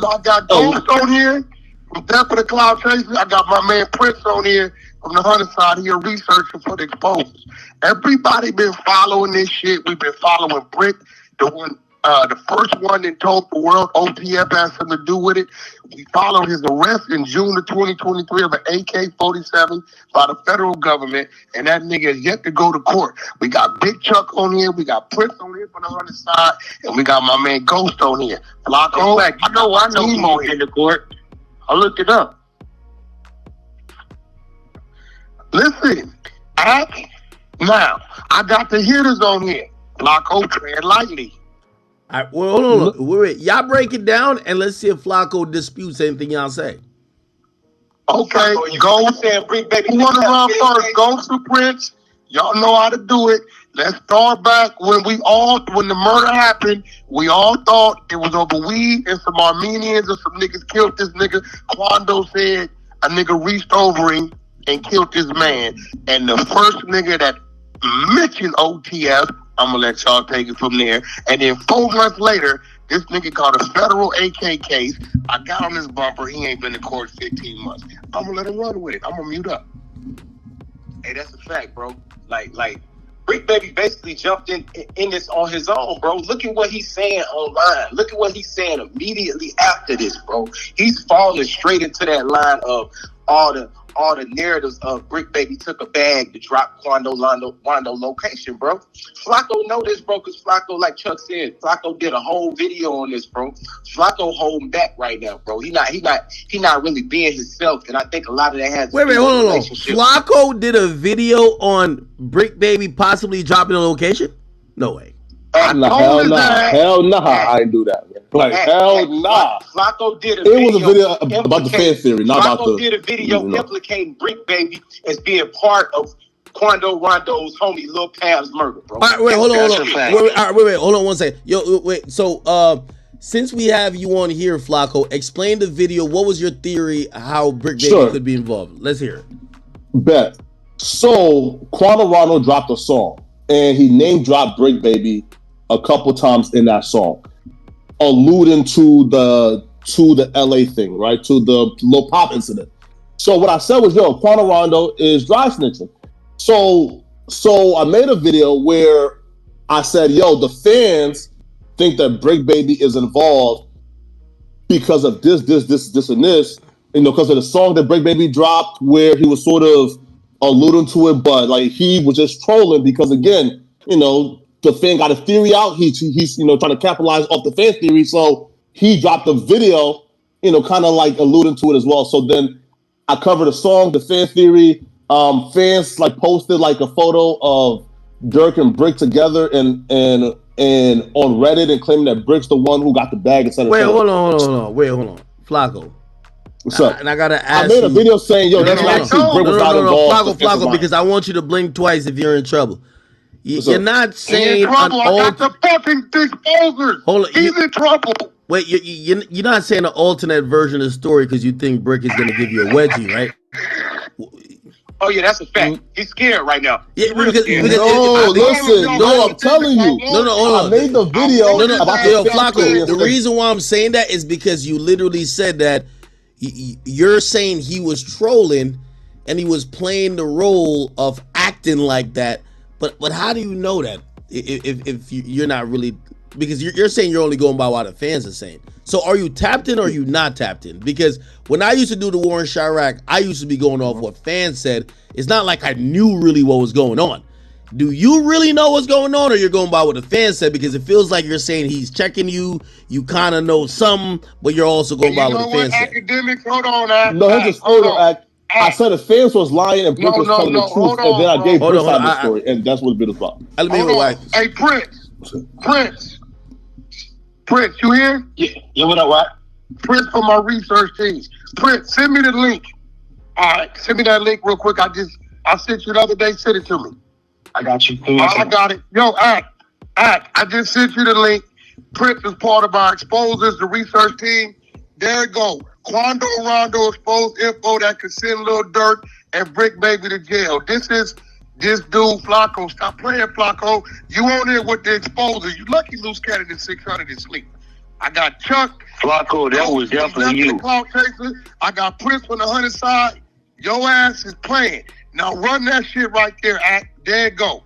I got Ghost on here from Death of the Cloud Chaser. I got my man Prince on here from the Hunter side here researching for the exposures. Everybody been following this shit. We've been following Bricc, the first one that told the world OTF has something to do with it. We followed his arrest in June of 2023 of an AK-47 by the federal government, and that nigga is yet to go to court. We got Big Chuck on here, we got Prince on here from the Hunter side, and we got my man Ghost on here. Flacco, I know he's in the court. I looked it up. Listen, now I got the hitters on here. Flacco, tread lightly. All right, well, hold on. Wait. Y'all break it down and let's see if Flacco disputes anything y'all say. Okay, go saying Bricc Baby. Who want to run first? Go to Prince. Y'all know how to do it. Let's start back when the murder happened. We all thought it was over weed and some Armenians or some niggas killed this nigga. Quando said a nigga reached over him and killed this man. And the first nigga that mentioned OTF, I'm going to let y'all take it from there. And then 4 months later, this nigga got a federal AK case. I got on this bumper. He ain't been to court 15 months. I'm going to let him run with it. I'm going to mute up. Hey, that's a fact, bro. Like Bricc Baby basically jumped in this on his own, bro. Look at what he's saying online. Look at what he's saying immediately after this, bro. He's falling straight into that line of all the narratives of Bricc Baby took a bag to drop Quando Rando location, bro. Flacco know this, bro, because Flacco, like Chuck said, Flacco did a whole video on this, bro. Flacco holding back right now, bro. He not really being himself, and I think a lot of that has. Wait, hold on. Flacco did a video on Bricc Baby possibly dropping a location? No way. Hell nah, I ain't do that, man. Like, hell nah. Flacco did a video. It was a video about the fan theory, not about the... Flacco did a video implicating Bricc Baby as being part of Quando Rondo's homie Lil Pab's murder, bro. All right, wait, hold on. Wait, hold on one second. Yo, wait, so, since we have you on here, Flacco, explain the video. What was your theory how Bricc Baby could be involved? Let's hear it. Bet. So, Quando Rando dropped a song, and he name-dropped Bricc Baby a couple times in that song, alluding to the LA thing, right? To the Lil Pop incident. So what I said was, yo, Quando Rando is dry snitching. So I made a video where I said, yo, the fans think that Bricc Baby is involved because of this, and this, because of the song that Bricc Baby dropped where he was sort of alluding to it, but like he was just trolling because, again, the fan got a theory out. He's trying to capitalize off the fan theory. So he dropped a video, kind of like alluding to it as well. So then I covered a song, the fan theory. Fans like posted like a photo of Durk and Bricc together and on Reddit and claiming that Brick's the one who got the bag instead of... Wait, hold on. Flacco. What's up? And I gotta ask I made a video saying, yo, that's not true. Bricc was not involved. Flacco, because I want you to blink twice if you're in trouble. You're not saying I got the fucking disposers. Hold on, he's in trouble. Wait, you're not saying an alternate version of the story because you think Bricc is gonna give you a wedgie, right? Oh yeah, that's a fact. He's scared right now. Yeah, I'm telling you. Hold on. I made the video. Flacco. The reason why I'm saying that is because you literally said that you're saying he was trolling and he was playing the role of acting like that. But how do you know that if you're not really, because you're saying you're only going by what the fans are saying. So are you tapped in or are you not tapped in? Because when I used to do the War in Chirac, I used to be going off what fans said. It's not like I knew really what was going on. Do you really know what's going on, or you're going by what the fans said? Because it feels like you're saying he's checking you. You kind of know something, but you're also going by what the fans said. Academics, hold on, Act. No, he just I said the fans was lying and Bricc was telling the truth, and then I gave Bricc side the story, and that's what the bit was about. Hey, Prince, you here? Yeah, what up, Wack? Prince for my research team. Prince, send me the link. All right, send me that link real quick. I sent you the other day. Send it to me. I got you. I got it. Yo, Act. I just sent you the link. Prince is part of our exposers, the research team. There it go. Quando Rando exposed info that could send Lil Durk and Bricc Baby to jail. This is this dude, Flacco. Stop playing, Flacco. You on there with the exposers. You lucky loose cannon in 600 is sleep. I got Chuck. Flacco, that was definitely you. I got Prince on the 100 side. Your ass is playing. Now run that shit right there, Act. There it go.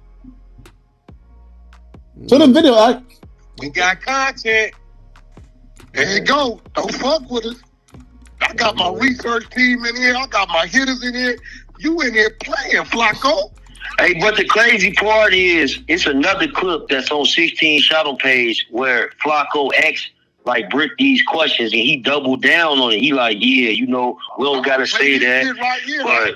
So the video, Act. We got content. There you go. Don't fuck with us. I got my research team in here. I got my hitters in here. You in here playing, Flacco. Hey, but the crazy part is, it's another clip that's on 16 Shadow page where Flacco asked like Bricc these questions and he doubled down on it. He like, yeah, we don't gotta say that, but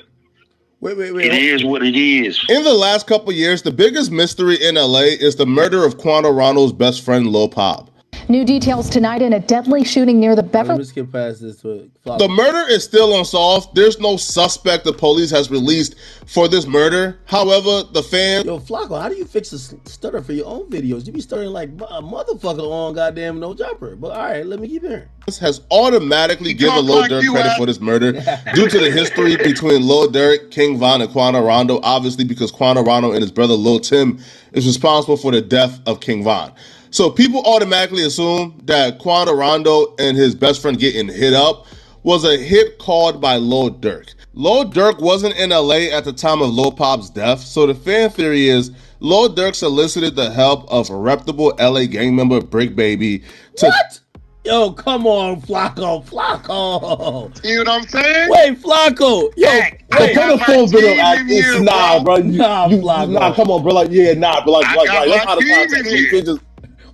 wait. It is what it is. In the last couple years, the biggest mystery in LA is the murder of Quando Rando's best friend, Lil Pop. New details tonight in a deadly shooting near the Beverly. Let's skip past this. The murder is still unsolved. There's no suspect the police has released for this murder. However, the fan... Yo, Flacco, how do you fix a stutter for your own videos? You be stuttering like a motherfucker on goddamn No Jumper. But all right, let me keep hearing. Has automatically given Lil Durk credit for this murder due to the history between Lil Durk, King Von, and Quando Rando. Obviously, because Quando Rando and his brother Lil Tim is responsible for the death of King Von. So people automatically assume that Quando Rando and his best friend getting hit up was a hit called by Lil Durk. Lil Durk wasn't in LA at the time of Lil Pop's death, so the fan theory is Lil Durk solicited the help of a reputable LA gang member, Bricc Baby. What? Yo, come on, Flacco. You know what I'm saying? Wait, Flacco. Yo, wait. The full video act. It's nah, bro. Nah, come on, bro. Like, yeah, nah, but like that's how the context. You can't just...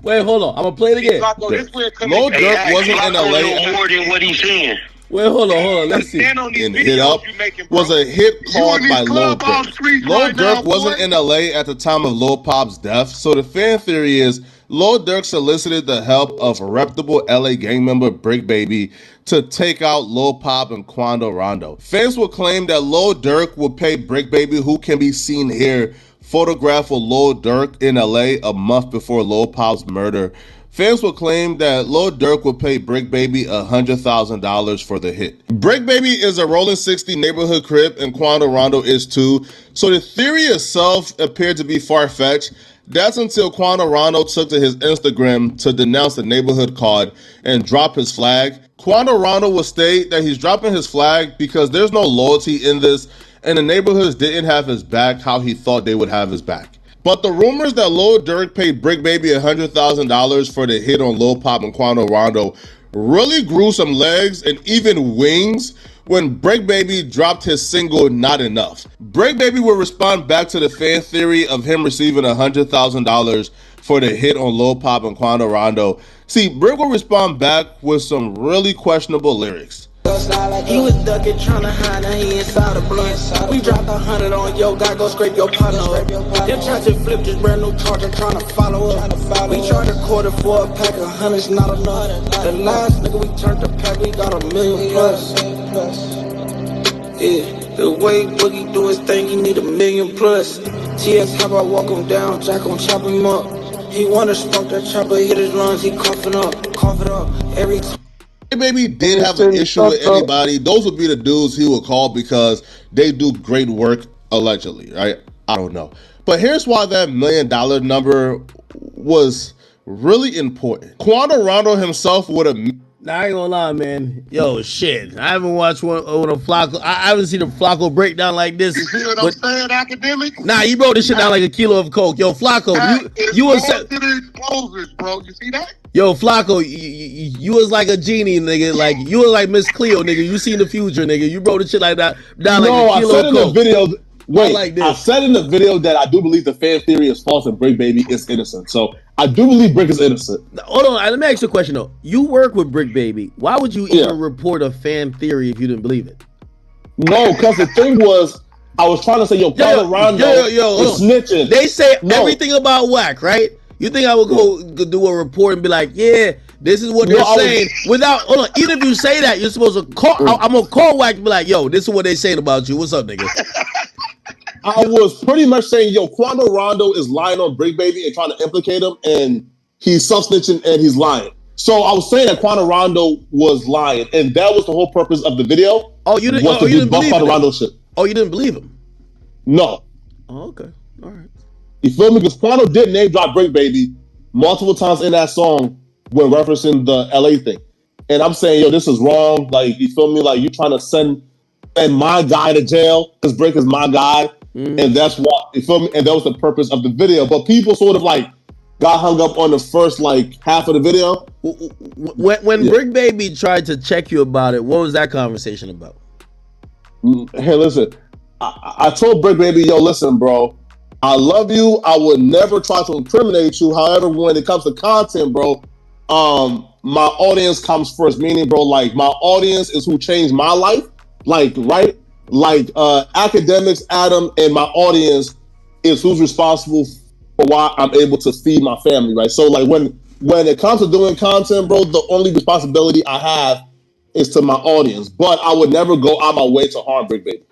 Wait, hold on. I'm gonna play it again. Lil Durk wasn't in LA. More than what he's saying. Well, hold on. Let's see. In Hit Up was a hit called by Lil Durk. Lil Durk wasn't in LA at the time of Lil Pop's death, so the fan theory is Lil Durk solicited the help of a reputable LA gang member Bricc Baby to take out Lil Pop and Quando Rando. Fans will claim that Lil Durk would pay Bricc Baby, who can be seen here, photograph of Lil Durk in LA a month before Lil Pop's murder. Fans will claim that Lil Durk would pay Bricc Baby $100,000 for the hit. Bricc Baby is a Rolling 60 neighborhood crip, and Quando Rando is too, so the theory itself appeared to be far-fetched. That's until Quando Rando took to his Instagram to denounce the neighborhood card and drop his flag. Quando Rando will state that he's dropping his flag because there's no loyalty in this, and the neighborhoods didn't have his back how he thought they would have his back. But the rumors that Lil Durk paid Bricc Baby $100,000 for the hit on Lil Pop and Quando Rando really grew some legs and even wings when Bricc Baby dropped his single Not Enough. Bricc Baby will respond back to the fan theory of him receiving $100,000 for the hit on Lil Pop and Quando Rando. See, Bricc will respond back with some really questionable lyrics. He was ducking, trying to hide, and he inside a blunt. We dropped 100 on yo, gotta go scrape your partner up. Them trying to flip this brand new charger, trying to follow up. We charged a quarter for a pack of hundreds, not enough. The last nigga we turned the pack, we got $1 million plus. Yeah, the way Boogie do his thing, he need $1 million plus. TS, how about walk him down, Jack gon' chop him up. He wanna smoke that chopper, hit his lungs, he coughing up, every time. Baby did have an issue with anybody, those would be the dudes he would call because they do great work, allegedly, right? I don't know. But here's why that $1 million number was really important. Quando Rando himself would have... Nah, I ain't gonna lie, man. Yo, shit. I haven't watched one of Flacco. I haven't seen a Flacco breakdown like this. You see what I'm saying, academic? Nah, he broke this shit down like a kilo of coke. Yo, Flacco, you was to the explosives, bro. You see that? Yo, Flacco, you was like a genie, nigga. Like you was like Miss Cleo, nigga. You seen the future, nigga. You broke the shit like that down like a kilo of coke. I said in the video. Wait, like I said in the video that I do believe the fan theory is false and Bricc Baby is innocent. So I do believe Bricc is innocent. Hold on, let me ask you a question though. You work with Bricc Baby. Why would you even report a fan theory if you didn't believe it? No, because the thing was, I was trying to say, Quando Rando is snitching. They say everything about Wack, right? You think I would go do a report and be like, yeah, this is what they're saying? Without, hold on, even if you say that, you're supposed to call, I'm going to call Wack and be like, yo, this is what they saying about you. What's up, nigga? I was pretty much saying, Quando Rando is lying on Bricc Baby and trying to implicate him, and he's self-snitching and he's lying. So I was saying that Quando Rando was lying, and that was the whole purpose of the video. Oh, you didn't believe Quando Rando shit. Oh, you didn't believe him? No. Oh, okay. All right. You feel me? Because Quando did name drop Bricc Baby multiple times in that song when referencing the LA thing. And I'm saying, this is wrong. Like, you feel me? Like, you trying to send my guy to jail because Bricc is my guy. And that's what, you feel me? And that was the purpose of the video. But people sort of like got hung up on the first like half of the video. When Bricc Baby tried to check you about it, what was that conversation about? Hey, listen, I told Bricc Baby, listen, bro, I love you. I would never try to incriminate you. However, when it comes to content, bro, my audience comes first. Meaning, bro, like my audience is who changed my life. Like, right? Like academics, Adam, and my audience is who's responsible for why I'm able to feed my family, right? So like when it comes to doing content, bro, the only responsibility I have is to my audience. But I would never go out my way to harm Bricc Baby.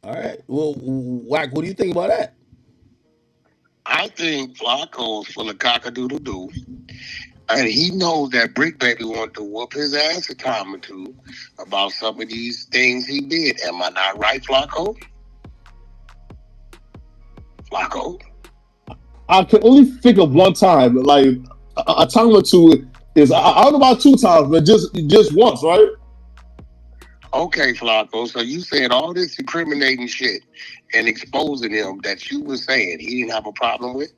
All right. Well, Wack, what do you think about that? I think Flacco's full of cock-a-doodle-doo. And he knows that Bricc Baby wanted to whoop his ass a time or two about some of these things he did. Am I not right, Flacco? Flacco? I can only think of one time. Like, a time or two is, I don't know about 2 times, but just once, right? Okay, Flacco. So you said all this incriminating shit and exposing him that you were saying he didn't have a problem with?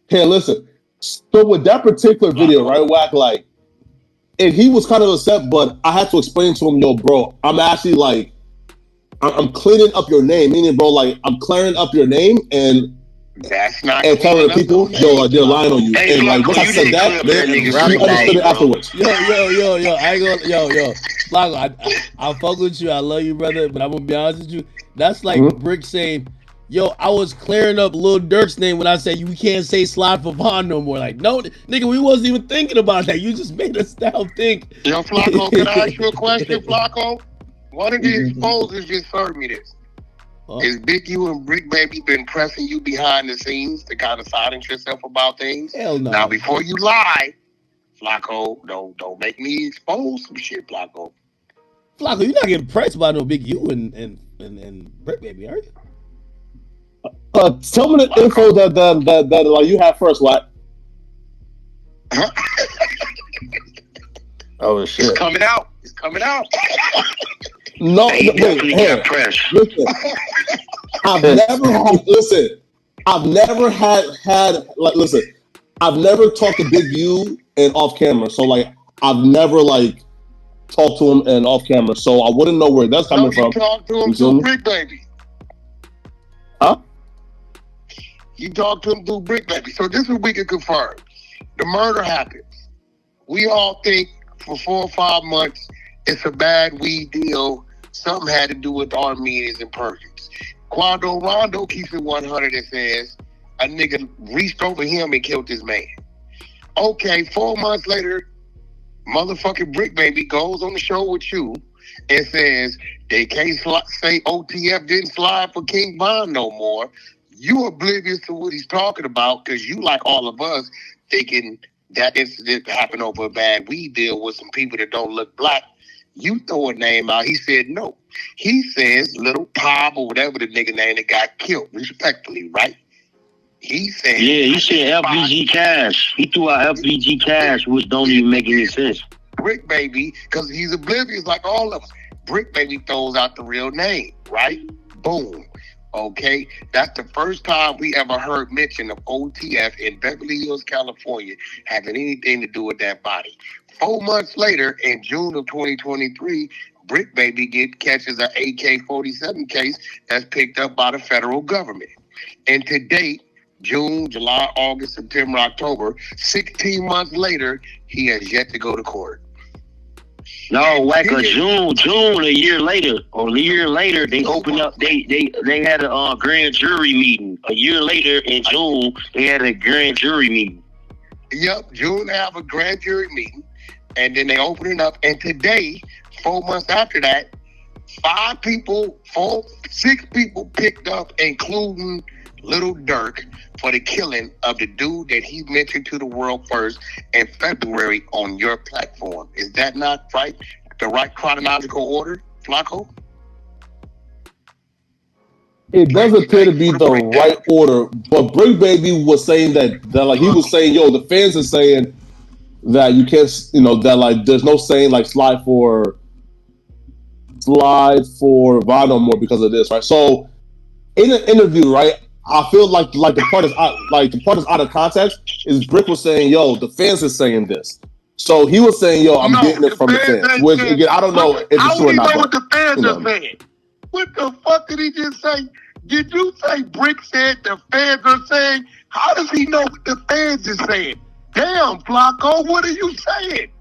Hey, listen. So with that particular video, right, Wack, like, and he was kind of upset, but I had to explain to him, bro, I'm actually like, I'm cleaning up your name. Meaning, bro, like, I'm clearing up your name, and That's not and telling the people, yo, they're lying on you. Hey, And like Flacco, once I you said need to that, clip that man, nigga you Super understood it Bowl, bro. afterwards. Yo, I ain't gonna, yo, Flacco, I fuck with you. I love you, brother. But I'm gonna be honest with you. That's like Bricc saying, yo, I was clearing up Lil Durk's name when I said we can't say Slide for Von no more. Like, no, nigga, we wasn't even thinking about that. You just made us now think. Yo, Flacco, can I ask you a question, Flacco? One of the exposers just served me this. Is Big U and Bricc Baby been pressing you behind the scenes to kind of silence yourself about things? Hell no. Now, before you lie, Flacco, don't make me expose some shit, Flacco. Flacco, you're not getting pressed by no Big U and Bricc Baby, are you? Tell me the info that like you have first, Wack. Oh shit! It's coming out. No, wait, hey, listen. I've never talked to Big U and off camera. So like, I've never like talked to him and off camera. So I wouldn't know where that's coming from. You talked to him through Bricc Baby. Huh? You talked to him through Bricc Baby. So this is what we can confirm. The murder happens. We all think for 4 or 5 months it's a bad weed deal. Something had to do with Armenians and Persians. Quando Rando keeps it 100 and says a nigga reached over him and killed his man. Okay, 4 months later, motherfucking Bricc Baby goes on the show with you and says they can't say OTF didn't slide for King Von no more. You oblivious to what he's talking about because you, like all of us, thinking that incident happened over a bad weed deal with some people that don't look black. You throw a name out. He said no. He says Little Pop or whatever the nigga name that got killed, respectfully, right? He said... Yeah, he said FBG Cash. He threw out FBG Cash, which don't even make any sense. Bricc Baby, because he's oblivious like all of us. Bricc Baby throws out the real name, right? Boom. Okay? That's the first time we ever heard mention of OTF in Beverly Hills, California, having anything to do with that body. 4 months later, in June of 2023, Bricc Baby catches an AK-47 case that's picked up by the federal government. And to date, June, July, August, September, October, 16 months later, he has yet to go to court. No, Wack, June, a year later, they opened up. They had a grand jury meeting. A year later in June, they had a grand jury meeting. Yep, June they have a grand jury meeting, and then they open it up. And today, 4 months after that, 6 people picked up, including Lil Durk, for the killing of the dude that he mentioned to the world first in February on your platform. Is that not right? The right chronological order, Flacco? It does appear to be the right order, but Bricc Baby was saying that like he was saying, yo, the fans are saying that you can't, that like there's no saying like slide for Von no more because of this, right? So in an interview, right, I feel like the part is out of context. Is Bricc was saying, yo, the fans are saying this. So he was saying, yo, I'm getting it from the fans. Which again, I don't know if it's true or not. How do you know what the fans are saying? What the fuck did he just say? Did you say Bricc said the fans are saying? How does he know what the fans are saying? Damn, Flacco, what are you saying?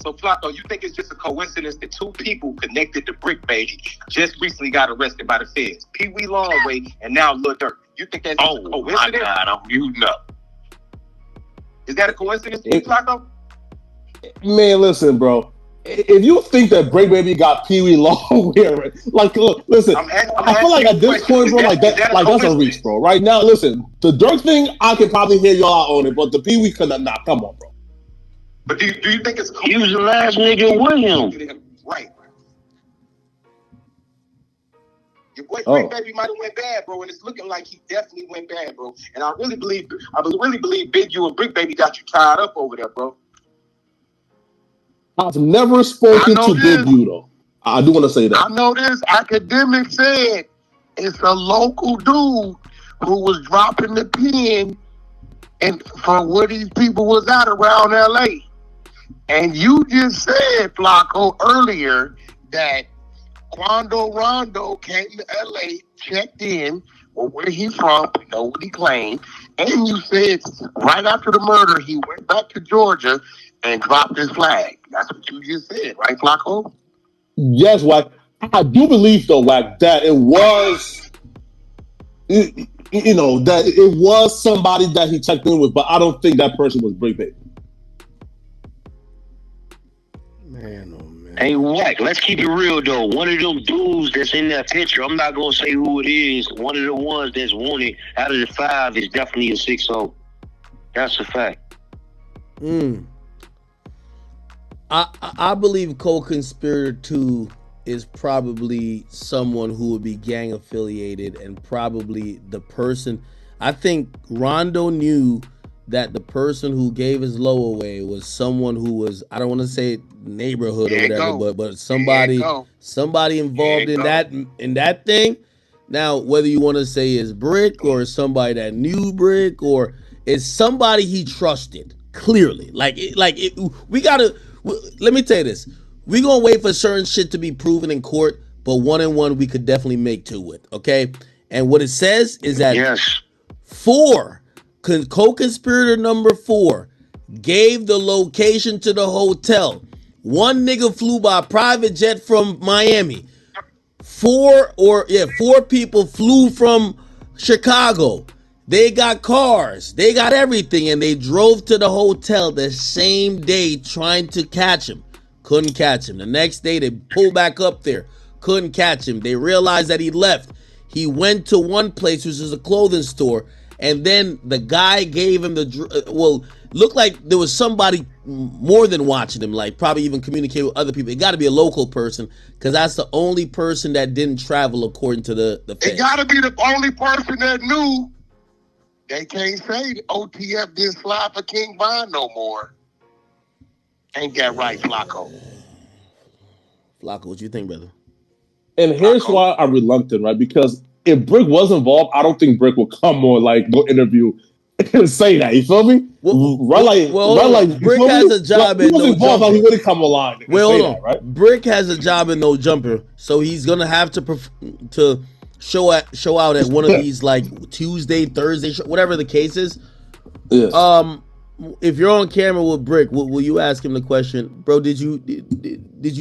So, Flacco, you think it's just a coincidence that 2 people connected to Bricc Baby just recently got arrested by the feds? Pee Wee Longway and now Lil Durk. You think that's a coincidence? My God, I'm muting up. Is that a coincidence, Flacco? Man, listen, bro. If you think that Bricc Baby got Pee Wee Longway, like, look, listen. I feel like at this point, bro, that's a reach, bro. Right now, listen, the Durk thing, I can probably hear y'all out on it, but the Pee Wee could not. Come on, bro. But do you think it's... He was the last nigga with him. Right. Your boy Bricc Baby might have went bad, bro, and it's looking like he definitely went bad, bro. And I really believe Big U and Bricc Baby got you tied up over there, bro. I've never spoken to Big U, though. I do want to say that. I know this. Academic said it's a local dude who was dropping the pin and for where these people was at around L.A. And you just said, Flacco, earlier that Quando Rando came to LA, checked in, or where he from, know what he claimed, and you said right after the murder he went back to Georgia and dropped his flag. That's what you just said, right, Flacco? Yes, Wack. I do believe though, Wack, that it was, that it was somebody that he checked in with, but I don't think that person was Bricc Baby. Man, oh man. Hey, Wack, let's keep it real, though. One of them dudes that's in that picture, I'm not going to say who it is. One of the ones that's wanted out of the 5 is definitely a 6-0. That's a fact. I believe co-conspirator 2 is probably someone who would be gang affiliated and probably the person. I think Rondo knew that the person who gave his low away was someone who was, I don't want to say neighborhood or whatever, but somebody involved in that thing. Now, whether you want to say is Bricc or somebody that knew Bricc or is somebody he trusted, clearly. We gotta, let me tell you this. We're gonna wait for certain shit to be proven in court, but 1 and 1 we could definitely make 2 with, okay? And what it says is that 4, co-conspirator number 4 gave the location to the hotel. 1 nigga flew by private jet from Miami. 4 people flew from Chicago. They got cars. They got everything. And they drove to the hotel the same day trying to catch him. Couldn't catch him. The next day they pulled back up there. Couldn't catch him. They realized that he left. He went to one place, which is a clothing store. And then the guy gave him looked like there was somebody more than watching him, like probably even communicate with other people. It got to be a local person because that's the only person that didn't travel according to the feds. It got to be the only person that knew. They can't say OTF didn't slide for King Von no more. Ain't that right, Flacco? Flacco, what you think, brother? And here's why I'm reluctant, right? Because if Bricc was involved, I don't think Bricc would come on go interview and say that. You feel me? Bricc has a job and no jumper. He wouldn't come alive. Right? Bricc has a job and no jumper, so he's gonna have to show out at one of these like Tuesday, Thursday, whatever the case is. Yes. If you're on camera with Bricc, will you ask him the question, bro? Did you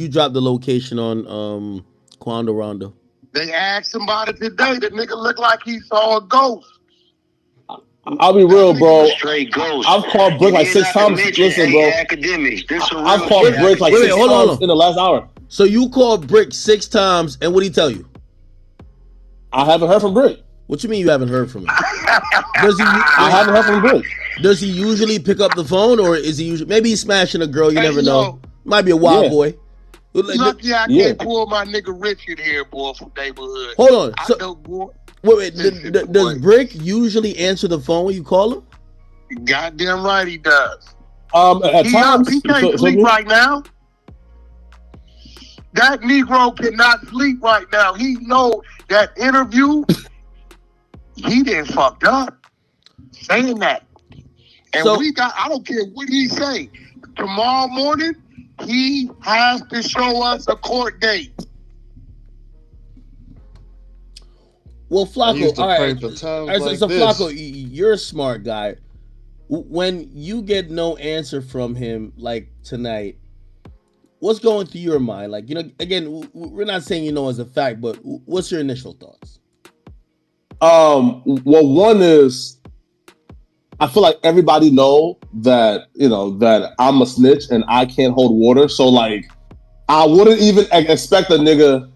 drop the location on Quando Rando? They asked somebody today. The nigga looked like he saw a ghost. I'll be real, bro. Straight ghost. I've called Bricc like 6 times. Listen, bro. I've called Bricc like 6 times in the last hour. So you called Bricc 6 times, and what did he tell you? I haven't heard from Bricc. What you mean you haven't heard from him? I haven't heard from Bricc. Does he usually pick up the phone, or is he usually maybe he's smashing a girl? You never know. Might be a wild boy. Lucky I can't pull my nigga Richard here, boy, from neighborhood. Hold on. Wait. Does Bricc usually answer the phone when you call him? Goddamn right he does. At times he can't sleep right now. That Negro cannot sleep right now. He know that interview. He done fucked up saying that. And I don't care what he say. Tomorrow morning, he has to show us a court date. Well, Flacco, all right. So this. Flacco, you're a smart guy. When you get no answer from him, like tonight, what's going through your mind? Like, again, we're not saying as a fact, but what's your initial thoughts? Well, one is, I feel like everybody know that, that I'm a snitch and I can't hold water. So, like, I wouldn't even expect a nigga,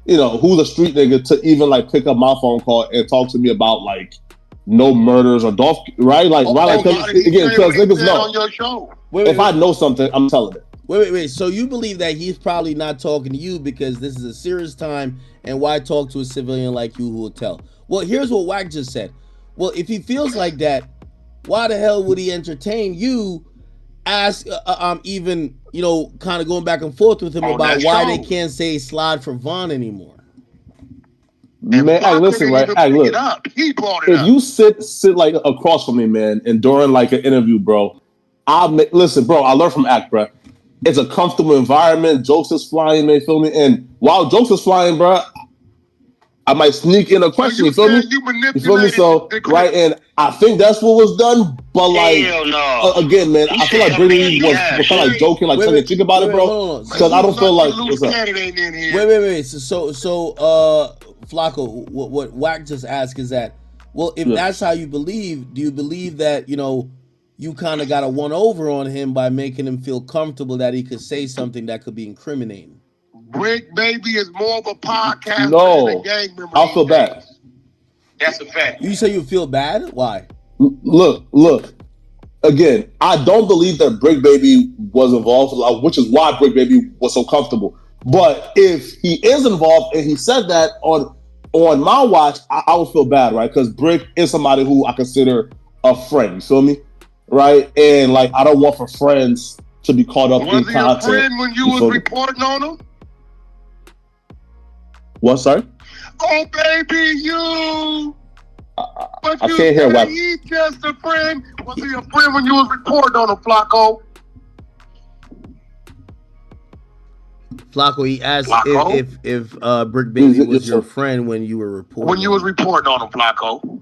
who's a street nigga to even, like, pick up my phone call and talk to me about, like, no murders or right? Like, because niggas know. On your show. If I know something, I'm telling it. Wait. So you believe that he's probably not talking to you because this is a serious time, and why talk to a civilian like you who will tell? Well, here's what Wack just said. Well, if he feels like that, why the hell would he entertain you? Even kind of going back and forth with him about why they can't say slide for Von anymore. Man, hey, listen, right? Hey, look. He brought it up. If you sit like across from me, man, and during like an interview, bro, listen, bro. I learned from Act, bro. It's a comfortable environment. Jokes is flying, man. Feel me? And while jokes is flying, bro, I might sneak in a question. You feel me? You feel me? So right, and I think that's what was done. But like, again, man, I feel like Brady was kind of like joking, like tongue in cheek about it, bro. Because I don't feel like what's up. Wait. So, Flacco, what Wack just asked is that, well, if that's how you believe, do you believe that you kind of got a one over on him by making him feel comfortable that he could say something that could be incriminating? Bricc Baby is more of a podcast than a gang member. I'll feel bad. That's a fact. You say you feel bad? Why? Look. Again, I don't believe that Bricc Baby was involved, which is why Bricc Baby was so comfortable. But if he is involved and he said that on my watch, I would feel bad, right? Because Bricc is somebody who I consider a friend. You feel me? Right? And like, I don't want for friends to be caught up in content. Was he a friend when you was reporting on him? What, sorry? Oh, baby, you. I can't hear what. He's just a friend. Was he a friend when you was reporting on him, Flacco? Flacco, he asked if Bricc Baby was your friend when you were reporting. When you was reporting on him, Flacco.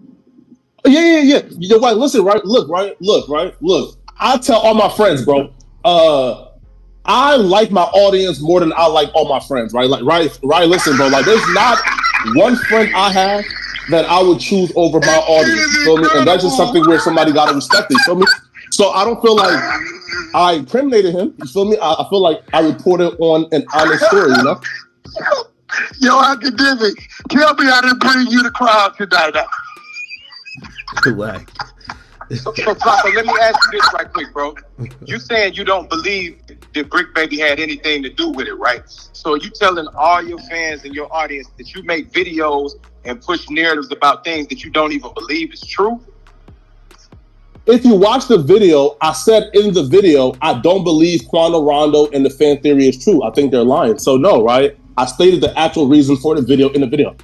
Yeah. You're right. Listen, right? Look. I tell all my friends, bro. I like my audience more than I like all my friends, right? Like, right. Listen, bro. Like, there's not one friend I have that I would choose over my audience. You feel me? And that's just something where somebody gotta respect it. You feel me? So I don't feel like I incriminated him. You feel me? I feel like I reported on an honest story. You know? Yo, academic, tell me I didn't bring you the crowd tonight. Wack. So, Flacco, let me ask you this right quick, bro. You saying you don't believe that Bricc Baby had anything to do with it, right? So you telling all your fans and your audience that you make videos and push narratives about things that you don't even believe is true? If you watch the video, I said in the video, I don't believe Quando Rando and the fan theory is true. I think they're lying. So no, right? I stated the actual reason for the video in the video.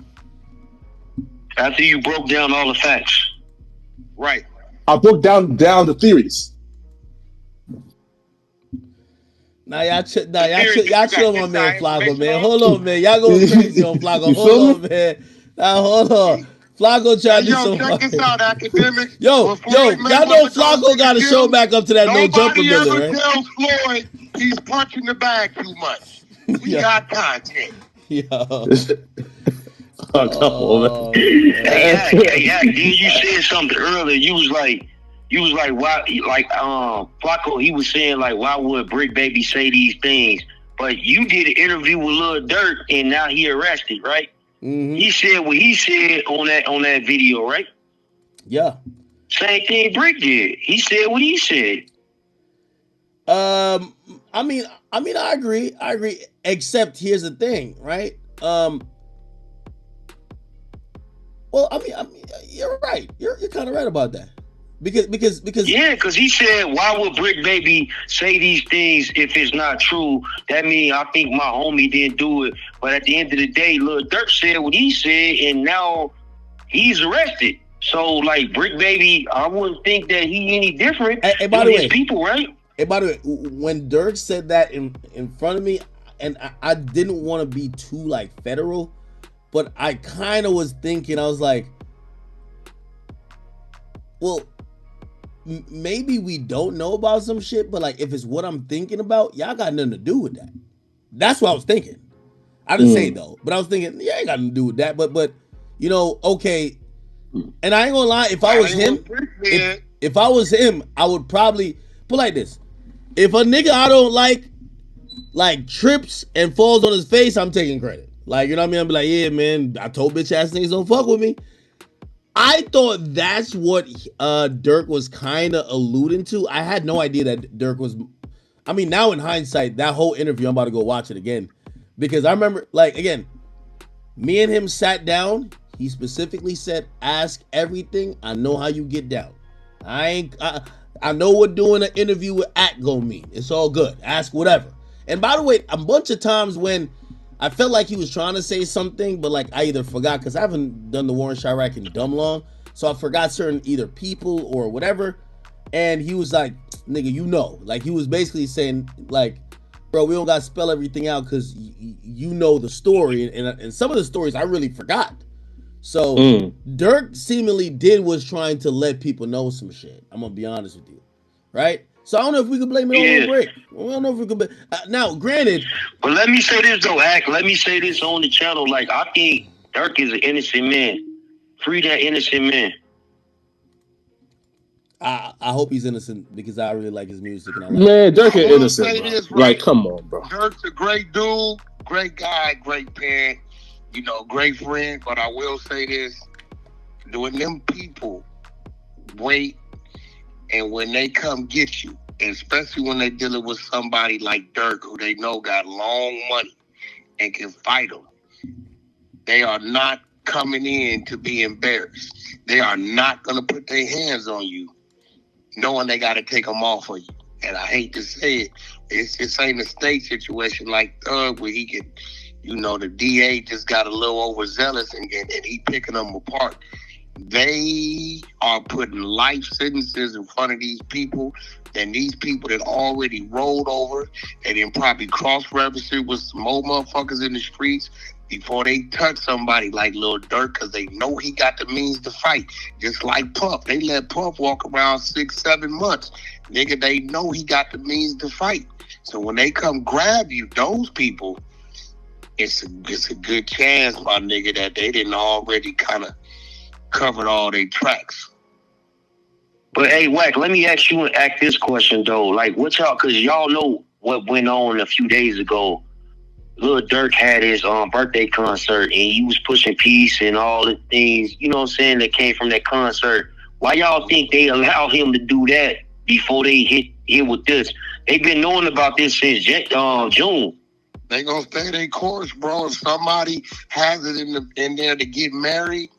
After you broke down all the facts. Right. I broke down the theories. Now y'all chill on my man Flacco, man. Hold on, man. Y'all going crazy on Flacco. Hold on, man. Now hold on. Flacco trying to do some. Check this out, academic. Y'all know Flacco got to show back up to that no jumper building, right? Nobody ever tells Floyd he's punching the bag too much. We got content. Yo. Oh, come on, man. Hey, then you said something earlier. You was like, why? Like, Flacco, he was saying like, why would Bricc Baby say these things? But you did an interview with Lil Durk, and now he arrested, right? Mm-hmm. He said what he said on that video, right? Yeah. Same thing Bricc did. He said what he said. I mean, I agree. Except here's the thing, right? Well, I mean, you're right. You're kind of right about that. Because yeah, because he said, why would Bricc Baby say these things if it's not true? That means I think my homie didn't do it. But at the end of the day, Lil Durk said what he said, and now he's arrested. So, like, Bricc Baby, I wouldn't think that he any different by the way, people, right? Hey, by the way, when Durk said that in front of me, and I didn't want to be too, like, federal, but I kind of was thinking, I was like, well, maybe we don't know about some shit, but like if it's what I'm thinking about, y'all got nothing to do with that. That's what I was thinking. I didn't say it though, but I was thinking, yeah, ain't got nothing to do with that. But you know, okay. And I ain't gonna lie, if I was him, if I was him, I would probably put like this. If a nigga I don't like trips and falls on his face, I'm taking credit. Like, you know what I mean? I'm like, yeah, man, I told bitch ass niggas don't fuck with me. I thought that's what Durk was kind of alluding to. I had no idea that Durk was. I mean, now in hindsight, that whole interview, I'm about to go watch it again. Because I remember, like, again, me and him sat down. He specifically said, ask everything. I know how you get down. I know what doing an interview with Act gonna mean. It's all good. Ask whatever. And by the way, a bunch of times when I felt like he was trying to say something, but like I either forgot, because I haven't done the Warren Chirac in dumb long, so I forgot certain either people or whatever. And he was like, nigga, you know. Like he was basically saying, like, bro, we don't got to spell everything out because you know the story, and some of the stories I really forgot. So Durk seemingly was trying to let people know some shit. I'm gonna be honest with you, right? So I don't know if we could blame it on Bricc. I don't know if we could. Now, granted, but let me say this though, Act. Let me say this on the channel. Like, I think Durk is an innocent man. Free that innocent man. I hope he's innocent because I really like his music and I like. Man, Durk is innocent, bro. This, right? Like, come on, bro. Durk's a great dude, great guy, great parent, you know, great friend. But I will say this: when them people wait, and when they come get you, especially when they dealing with somebody like Durk, who they know got long money and can fight them, they are not coming in to be embarrassed. They are not going to put their hands on you, knowing they got to take them off of you. And I hate to say it, it's ain't a state situation like Thug where he can, you know, the DA just got a little overzealous and he picking them apart. They are putting life sentences in front of these people, and these people that already rolled over and then probably cross-referenced it with some more motherfuckers in the streets before they touch somebody like Lil Durk, because they know he got the means to fight. Just like Puff. They let Puff walk around 6-7 months. Nigga, they know he got the means to fight. So when they come grab you, those people, it's a good chance, my nigga, that they didn't already kind of covered all their tracks. But hey, Wack, let me ask this question though. Like, what y'all, cause y'all know what went on a few days ago. Lil Durk had his birthday concert and he was pushing peace and all the things, you know what I'm saying, that came from that concert. Why y'all think they allowed him to do that before they hit with this? They've been knowing about this since June. They gonna stay their course, bro. If somebody has it in there to get married,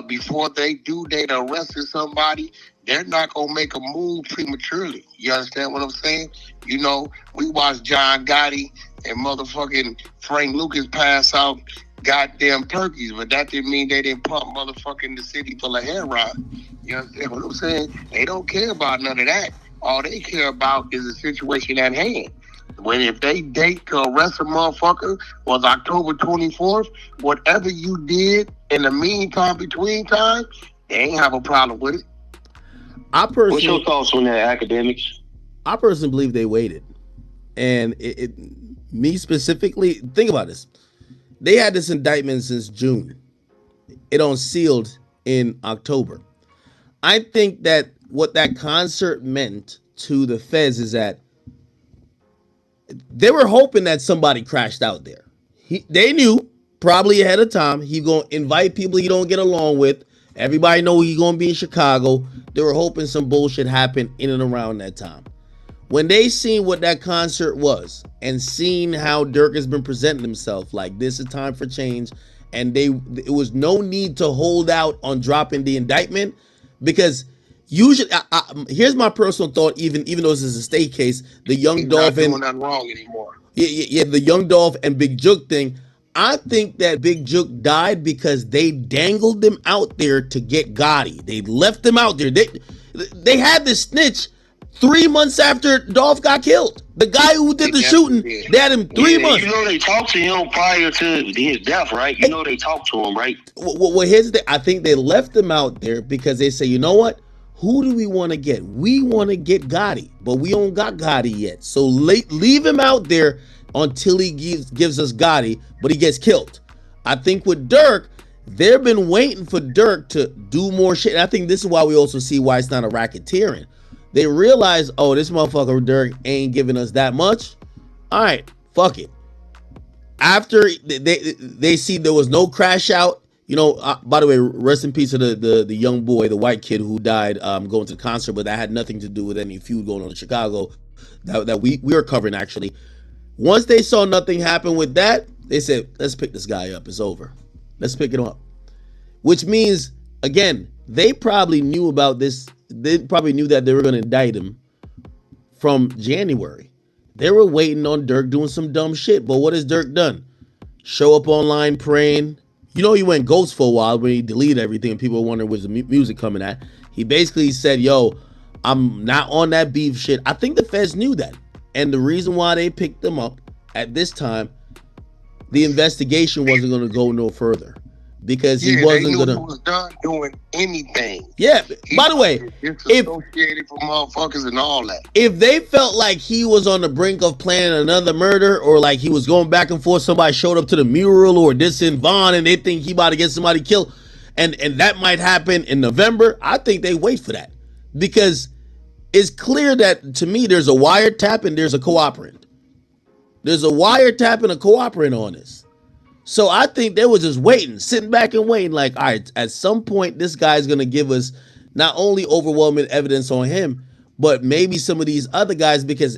before they do, they arrested somebody, they're not going to make a move prematurely. You understand what I'm saying? You know, we watched John Gotti and motherfucking Frank Lucas pass out goddamn turkeys, but that didn't mean they didn't pump motherfucking the city full of heroin. You understand what I'm saying? They don't care about none of that. All they care about is the situation at hand. When if they date to arrest a motherfucker was October 24th, whatever you did in the meantime, between time, they ain't have a problem with it. What's your thoughts on that, academics? I personally believe they waited. And me specifically, think about this. They had this indictment since June. It unsealed in October. I think that what that concert meant to the feds is that they were hoping that somebody crashed out there. They knew probably ahead of time he gonna invite people he don't get along with. Everybody know he gonna be in Chicago. They were hoping some bullshit happened in and around that time. When they seen what that concert was and seen how Durk has been presenting himself, like this is time for change, and it was no need to hold out on dropping the indictment, because usually, here's my personal thought. Even though this is a state case, the Young Dolph and not wrong anymore. Yeah, the Young Dolph and Big Jook thing. I think that Big Jook died because they dangled them out there to get Gotti. They left them out there. They had this snitch 3 months after Dolph got killed. The guy who did the shooting, they had him 3 months. You know they talked to him prior to his death, right? You know they talked to him, right? Well, here's the thing. I think they left him out there because they say, you know what? Who do we want to get? We want to get Gotti, but we don't got Gotti yet. So leave him out there until he gives us Gotti, but he gets killed. I think with Durk, they've been waiting for Durk to do more shit. And I think this is why we also see why it's not a racketeering. They realize, oh, this motherfucker Durk ain't giving us that much. All right, fuck it. After they see there was no crash out, you know, by the way, rest in peace to the young boy, the white kid who died going to the concert, but that had nothing to do with any feud going on in Chicago that we were covering, actually. Once they saw nothing happen with that, they said, let's pick this guy up. It's over. Let's pick it up. Which means, again, they probably knew about this. They probably knew that they were going to indict him from January. They were waiting on Durk doing some dumb shit. But what has Durk done? Show up online praying. You know, he went ghost for a while when he deleted everything and people were wondering where's the music coming at. He basically said, yo, I'm not on that beef shit. I think the feds knew that. And the reason why they picked them up at this time, the investigation wasn't going to go no further because he wasn't going to. He was done doing anything. Yeah. By the way, disassociated from motherfuckers and all that. If they felt like he was on the brink of planning another murder, or like he was going back and forth, somebody showed up to the mural or this in Vaughn and they think he about to get somebody killed, and that might happen in November, I think they wait for that because it's clear that to me there's a wiretap and there's a cooperant. There's a wiretap and a cooperant on this. So I think they were just waiting, sitting back and waiting like, all right, at some point this guy's going to give us not only overwhelming evidence on him, but maybe some of these other guys, because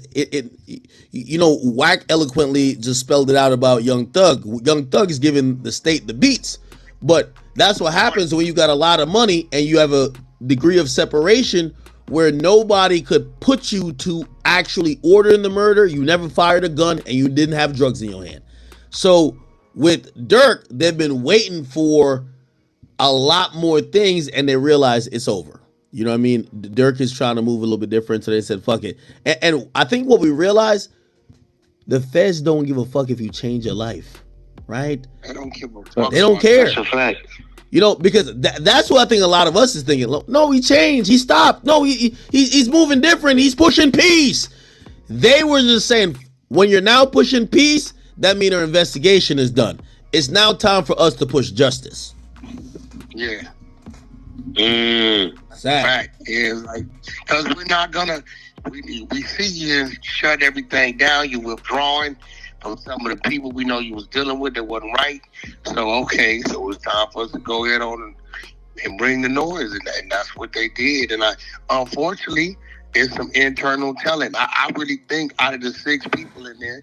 Wack eloquently just spelled it out about Young Thug. Young Thug is giving the state the beats, but that's what happens when you got a lot of money and you have a degree of separation where nobody could put you to actually ordering the murder. You never fired a gun and you didn't have drugs in your hand. So with Durk, they've been waiting for a lot more things and they realize it's over. You know what I mean? Durk is trying to move a little bit different, so they said, fuck it. And I think what we realize, the feds don't give a fuck if you change your life, right? They don't give a fuck. They don't care. That's a fact. You know, because that's what I think a lot of us is thinking. No, he changed. He stopped. No, he's moving different. He's pushing peace. They were just saying, when you're now pushing peace, that means our investigation is done. It's now time for us to push justice. Yeah. Sad. Fact is like, because we're not gonna. We see you shut everything down. You withdrawing from some of the people we know you was dealing with that wasn't right. So okay, so it's time for us to go ahead on and bring the noise, and that's what they did. And unfortunately, it's some internal telling. I really think out of the 6 people in there,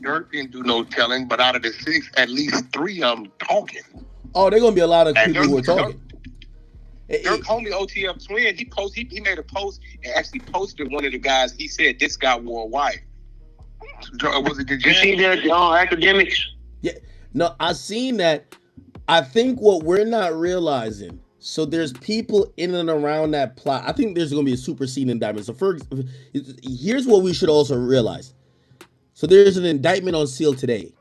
Durk didn't do no telling, but out of the 6, at least 3 of them talking. Oh, there's gonna be a lot of people who are talking. Durk homie OTF twin, he made a post and actually posted one of the guys. He said this guy wore white. Was it? Did you see that academics? Yeah, no, I seen that. I think what we're not realizing. So there's people in and around that plot. I think there's going to be a superseding indictment. So here's what we should also realize. So there's an indictment on seal today.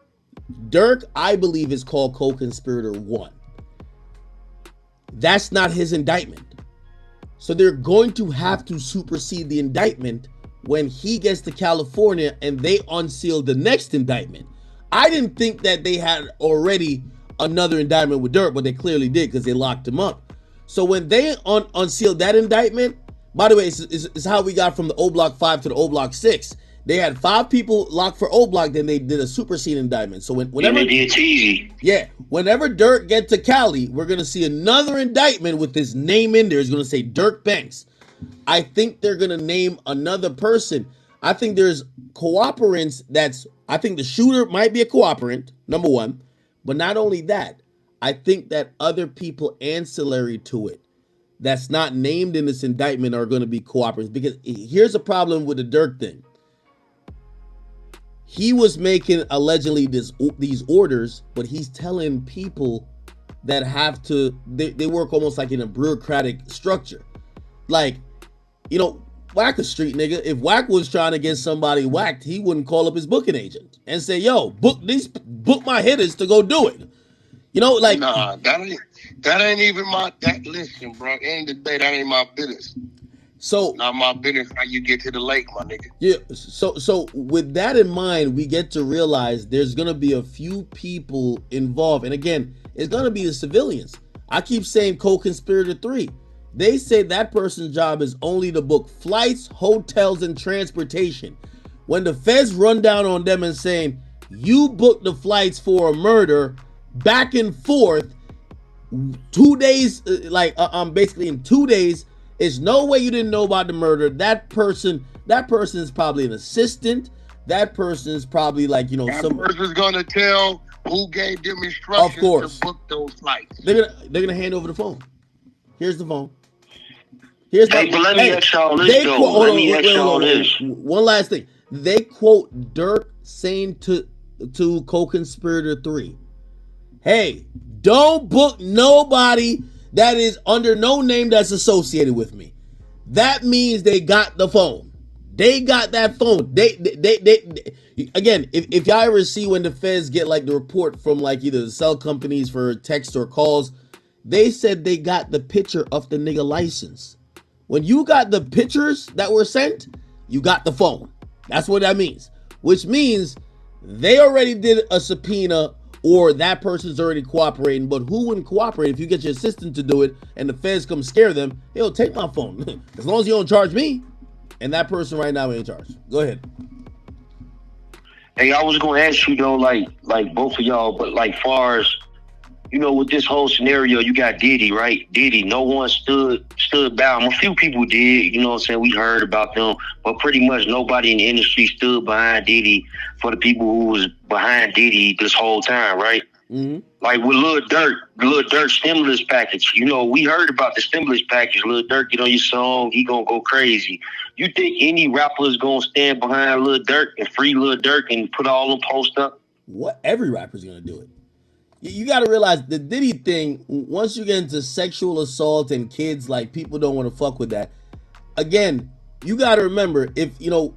Durk, I believe, is called co-conspirator 1. That's not his indictment. So they're going to have to supersede the indictment when he gets to California and they unseal the next indictment. I didn't think that they had already another indictment with Durk, but they clearly did because they locked him up. So when they unsealed that indictment, by the way, it's how we got from the O Block 5 to the O Block 6. They had 5 people locked for O Block, then they did a supersede indictment. So whenever they did easy. Yeah, whenever Durk gets to Cali, we're gonna see another indictment with his name in there. It's gonna say Durk Banks. I think they're gonna name another person. I think there's cooperants. I think the shooter might be a cooperant, number 1. But not only that, I think that other people ancillary to it that's not named in this indictment are going to be cooperants. Because here's a problem with the Durk thing. He was making allegedly these orders, but he's telling people that have to, they work almost like in a bureaucratic structure. Like, Wack a street nigga. If Wack was trying to get somebody whacked, he wouldn't call up his booking agent and say, yo, book my hitters to go do it. Nah, that ain't even listen, bro. End of the day, that ain't my business. So not my business how you get to the lake, my nigga. Yeah. So with that in mind, we get to realize there's gonna be a few people involved, and again, it's gonna be the civilians. I keep saying co-conspirator 3. They say that person's job is only to book flights, hotels, and transportation. When the feds run down on them and saying, you booked the flights for a murder back and forth 2 days, basically in 2 days, there's no way you didn't know about the murder. That person is probably an assistant. That person is probably that person's gonna tell who gave them instructions to book those flights. They're gonna hand over the phone. Here's the phone. Let me ask y'all this though. Let me ask y'all this. One last thing. They quote Durk saying to co-conspirator 3, hey, don't book nobody that is under no name that's associated with me. That means they got the phone. They got that phone. They again, if y'all ever see when the feds get like the report from like either the cell companies for text or calls, they said they got the picture of the nigga license. When you got the pictures that were sent, you got the phone. That's what that means. Which means they already did a subpoena or that person's already cooperating. But who wouldn't cooperate if you get your assistant to do it and the feds come scare them? He'll take my phone. As long as you don't charge me. And that person right now ain't charged. Go ahead. Hey, I was gonna ask you though, like both of y'all, but like far as you know, with this whole scenario, you got Diddy, right? Diddy, no one stood by him. A few people did, you know what I'm saying? We heard about them, but pretty much nobody in the industry stood behind Diddy for the people who was behind Diddy this whole time, right? Mm-hmm. Like with Lil Durk stimulus package. You know, we heard about the stimulus package. Lil Durk get on your song, he gonna go crazy. You think any rapper is gonna stand behind Lil Durk and free Lil Durk and put all them posts up? What? Every rapper's gonna do it. You got to realize the Diddy thing, once you get into sexual assault and kids, like people don't want to fuck with that. Again, you got to remember, if you know,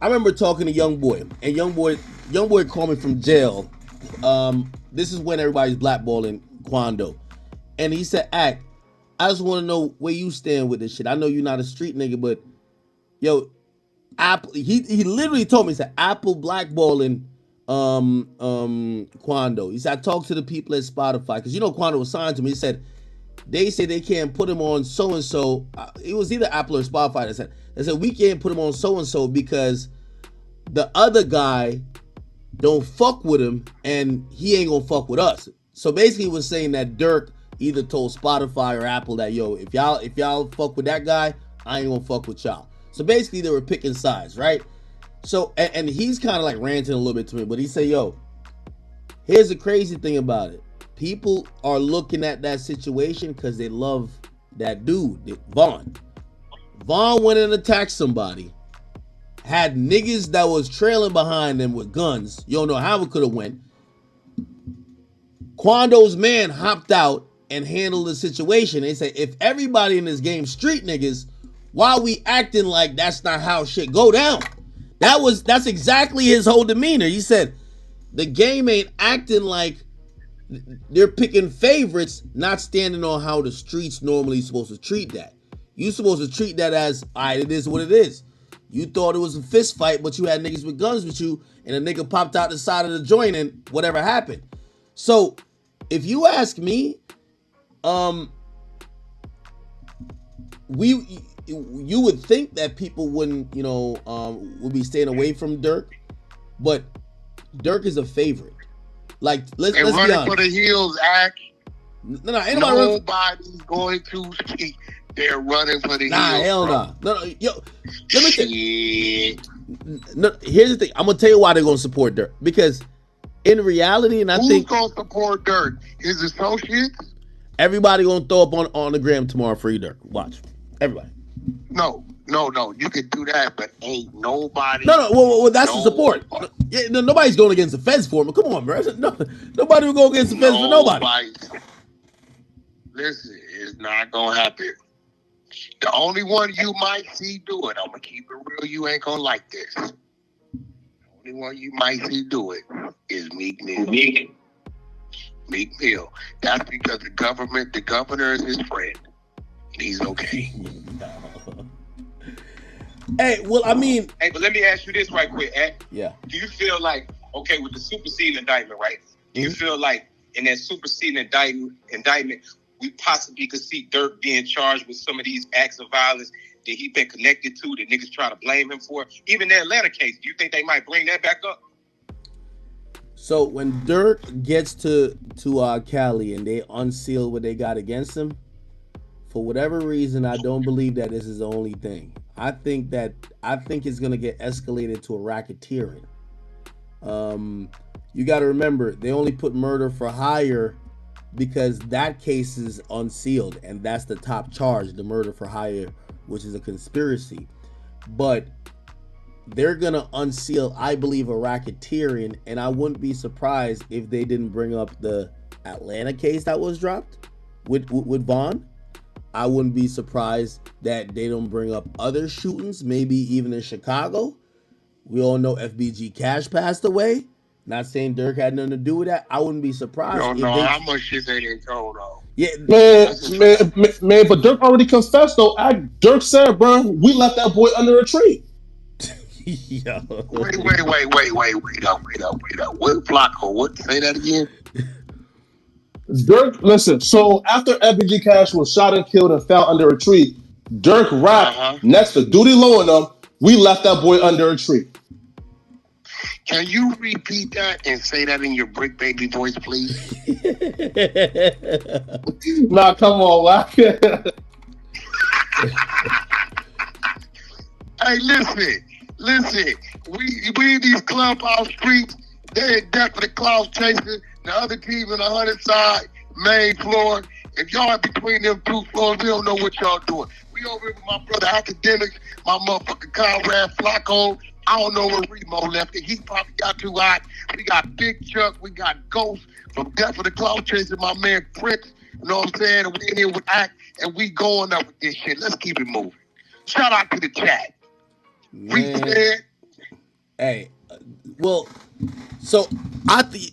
I remember talking to Young Boy, and Young Boy called me from jail. This is when everybody's blackballing Quando. And he said, I just want to know where you stand with this shit. I know you're not a street nigga, but yo, Apple, he literally told me, he said, Apple blackballing Quando. He said, I talked to the people at Spotify, because you know Quando was signed to me. He said, they say they can't put him on so-and-so. It was either Apple or Spotify that said we can't put him on so-and-so because the other guy don't fuck with him and he ain't gonna fuck with us. So basically he was saying that Durk either told Spotify or Apple that, yo, if y'all fuck with that guy, I ain't gonna fuck with y'all. So basically they were picking sides, right? So, and he's kind of like ranting a little bit to me, but he said, yo, here's the crazy thing about it. People are looking at that situation because they love that dude, Vaughn. Vaughn went and attacked somebody, had niggas that was trailing behind them with guns. You don't know how it could have went. Quando's man hopped out and handled the situation. They say, if everybody in this game street niggas, why are we acting like that's not how shit go down? That's exactly his whole demeanor. He said, the game ain't acting like they're picking favorites, not standing on how the streets normally supposed to treat that. You supposed to treat that as, all right, it is what it is. You thought it was a fist fight, but you had niggas with guns with you, and a nigga popped out the side of the joint, and whatever happened. So, if you ask me, you would think that people wouldn't, would be staying away from Durk, but Durk is a favorite. Like, let's be honest. Running for the hills, act. No, ain't nobody's going to speak. They're running for the hills. Hell nah. No, yo, let me tell you. No, here's the thing. I'm gonna tell you why they're gonna support Durk. Because in reality, and who's gonna support Durk? His associates? Everybody gonna throw up on the gram tomorrow, free Durk. Watch. Everybody. No. You can do that, but ain't nobody. No. Well, that's the support. No, nobody's going against the feds for him. Come on, bro. Nobody will go against the feds for nobody. Listen, it's not gonna happen. The only one you might see do it, I'm gonna keep it real. You ain't gonna like this. The only one you might see do it is Meek Mill. Meek Mill. That's because the governor is his friend. And he's okay. Hey, well, I mean... Hey, but let me ask you this right quick, Ed. Yeah. Do you feel like, okay, with the superseding indictment, right? Do you feel like in that superseding indictment, we possibly could see Durk being charged with some of these acts of violence that he been connected to, that niggas try to blame him for? Even the Atlanta case, do you think they might bring that back up? So when Durk gets to Cali and they unseal what they got against him, for whatever reason, I don't believe that this is the only thing. I think it's gonna get escalated to a racketeering. You got to remember, they only put murder for hire because that case is unsealed, and that's the top charge, the murder for hire, which is a conspiracy. But they're gonna unseal, I believe, a racketeering, and I wouldn't be surprised if they didn't bring up the Atlanta case that was dropped with Vaughn. I wouldn't be surprised that they don't bring up other shootings, maybe even in Chicago. We all know FBG Cash passed away. Not saying Durk had nothing to do with that. I wouldn't be surprised. You don't know how much shit they didn't told on. Yeah, man, but Durk already confessed though. Durk said, bro, we left that boy under a tree. Yo. Wait up. What Flacco? What? Say that again. Durk, listen. So after FBG Cash was shot and killed and fell under a tree, Durk rapped next to Duty Low and them. We left that boy under a tree. Can you repeat that and say that in your Bricc Baby voice, please? Nah, come on, Wack. Hey, listen. We in these Clubhouse streets. They definitely clout chasing. The other team in the 100 side, main floor. If y'all are between them two floors, we don't know what y'all doing. We over here with my brother Academics, my motherfucking comrade Flacco. I don't know where Remo left it. He probably got too hot. We got Big Chuck. We got Ghost from Death of the Cloud Chasing, my man Bricc. You know what I'm saying? And we in here with Act, and we going up with this shit. Let's keep it moving. Shout out to the chat. Man. Hey, well, so I think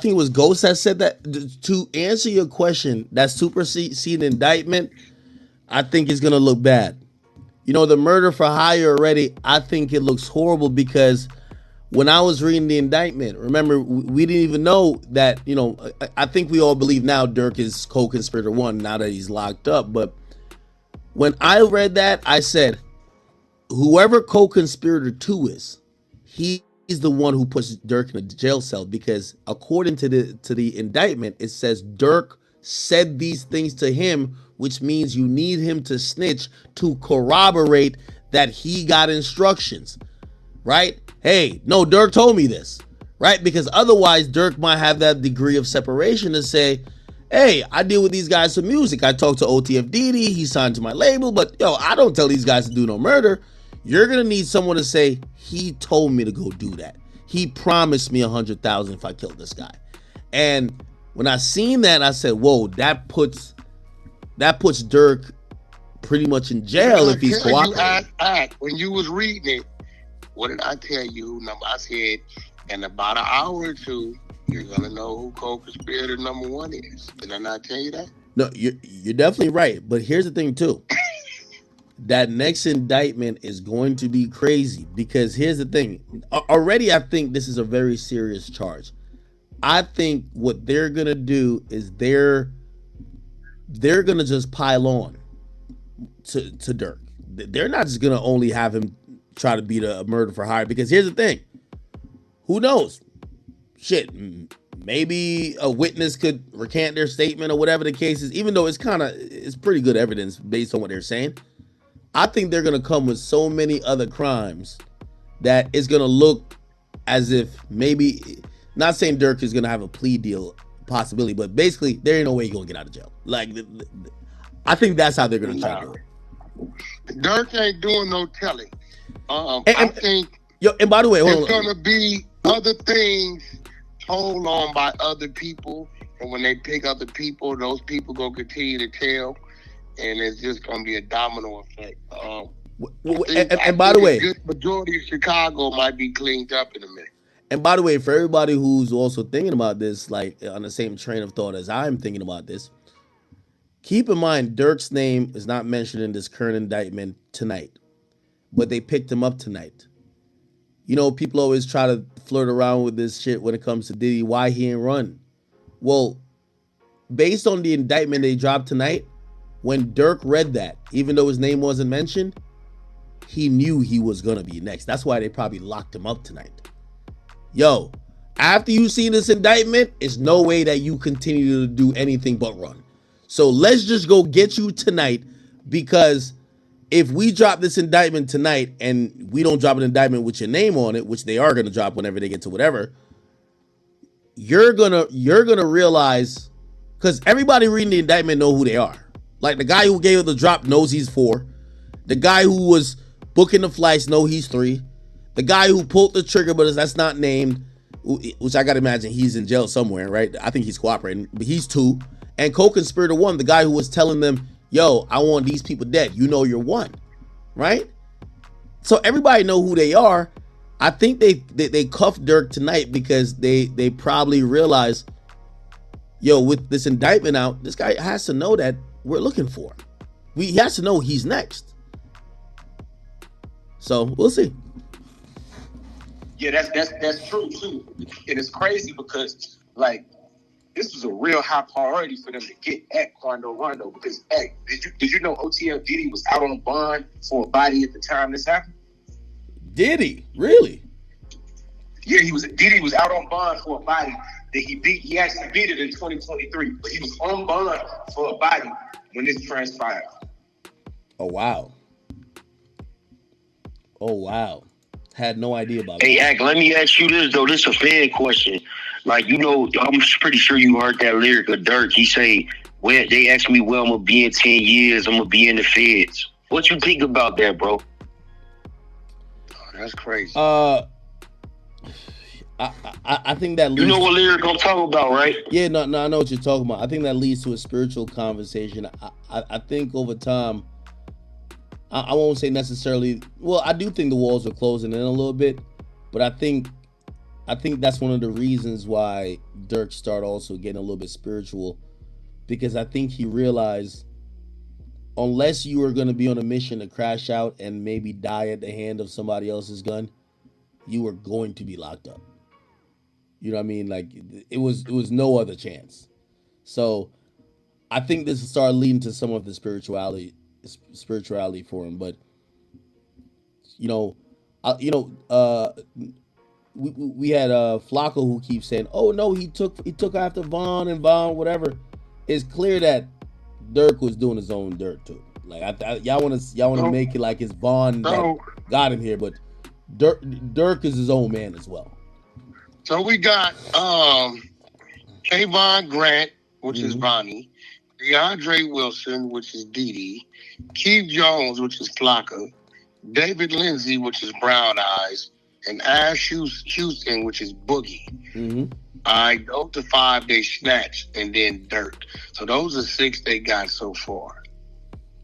it was Ghost that said that. To answer your question, that superseding indictment, I think is gonna look bad. You know, the murder for hire already, I think it looks horrible because when I was reading the indictment, remember, we didn't even know that, you know, I think we all believe now Durk is co-conspirator 1 now that he's locked up. But when I read that, I said, whoever co-conspirator 2 is, he's the one who puts Durk in a jail cell because according to the indictment, it says Durk said these things to him, which means you need him to snitch to corroborate that he got instructions, right? Hey, no, Durk told me this, right? Because otherwise Durk might have that degree of separation to say, hey, I deal with these guys for music. I talked to OTF Diddy, he signed to my label, but yo, I don't tell these guys to do no murder. You're gonna need someone to say, he told me to go do that. He promised me $100,000 if I killed this guy. And when I seen that, I said, whoa, that puts Durk pretty much in jail if he's cooperating. When you was reading it, what did I tell you? I said, in about an hour or two, you're gonna know who co-conspirator number 1 is. Did I not tell you that? No, you're definitely right. But here's the thing too. That next indictment is going to be crazy because here's the thing. Already, I think this is a very serious charge. I think what they're gonna do is they're gonna just pile on to Durk. They're not just gonna only have him try to beat a murder for hire because here's the thing. Who knows? Shit, maybe a witness could recant their statement or whatever the case is. Even though it's pretty good evidence based on what they're saying. I think they're gonna come with so many other crimes that it's gonna look as if maybe. Not saying Durk is gonna have a plea deal possibility, but basically there ain't no way he's gonna get out of jail. Like, I think that's how they're gonna try to do it. Durk ain't doing no telling. I think. Yo, and by the way, there's gonna be other things told on by other people, and when they pick other people, those people gonna continue to tell, and it's just gonna be a domino effect. And by the way, a good majority of Chicago might be cleaned up in a minute. And by the way, for everybody who's also thinking about this, like on the same train of thought as I'm thinking about this, keep in mind Durk's name is not mentioned in this current indictment tonight, but they picked him up tonight. You know, people always try to flirt around with this shit when it comes to Diddy, why he ain't run. Well, based on the indictment they dropped tonight, when Durk read that, even though his name wasn't mentioned, he knew he was gonna be next. That's why they probably locked him up tonight. Yo, after you see this indictment, it's no way that you continue to do anything but run. So let's just go get you tonight, because if we drop this indictment tonight and we don't drop an indictment with your name on it, which they are going to drop whenever they get to whatever, you're gonna realize, because everybody reading the indictment know who they are. Like the guy who gave it the drop knows he's 4. The guy who was booking the flights know he's 3. The guy who pulled the trigger, but that's not named, which I gotta imagine he's in jail somewhere, right? I think he's cooperating, but he's 2. And co-conspirator one, the guy who was telling them, yo, I want these people dead. You know you're one, right? So everybody know who they are. I think they cuffed Durk tonight because they probably realize, yo, with this indictment out, this guy has to know that we're looking for him. He has to know he's next. So we'll see. Yeah, that's true too. And it's crazy because like this was a real high priority for them to get at Quando Rando because hey, did you know OTL Diddy was out on a bond for a body at the time this happened? Diddy? Really? Yeah, Diddy was out on bond for a body that he beat. He actually beat it in 2023, but he was on bond for a body when this transpired. Oh wow. Oh wow. Had no idea about Hey, that. Ack, let me ask you this though. This is a fair question. Like, you know, I'm pretty sure you heard that lyric of Durk. He say, "Where they ask me where I'm gonna be in 10 years, I'm gonna be in the feds." What you think about that, bro? Oh, that's crazy. I think that leads, you know what lyric I'm talking about, right? Yeah, no, I know what you're talking about. I think that leads to a spiritual conversation. I think over time, I won't say necessarily. Well, I do think the walls are closing in a little bit, but I think that's one of the reasons why Durk started also getting a little bit spiritual, because I think he realized unless you are going to be on a mission to crash out and maybe die at the hand of somebody else's gun, you are going to be locked up. You know what I mean? Like it was no other chance. So I think this started leading to some of the spirituality for him. But you know, we had Flacco who keeps saying, "Oh no, he took after Vaughn and Vaughn whatever." It's clear that Durk was doing his own dirt too. Like y'all want to make it like it's Vaughn that got him here, but Durk is his own man as well. So we got Kayvon Grant, which is Vonnie, DeAndre Wilson, which is Diddy, Keith Jones, which is Flocka, David Lindsay, which is Brown Eyes, and Ash Houston, which is Boogie. Those are 5 they snatched, and then Durk. So those are 6 they got so far.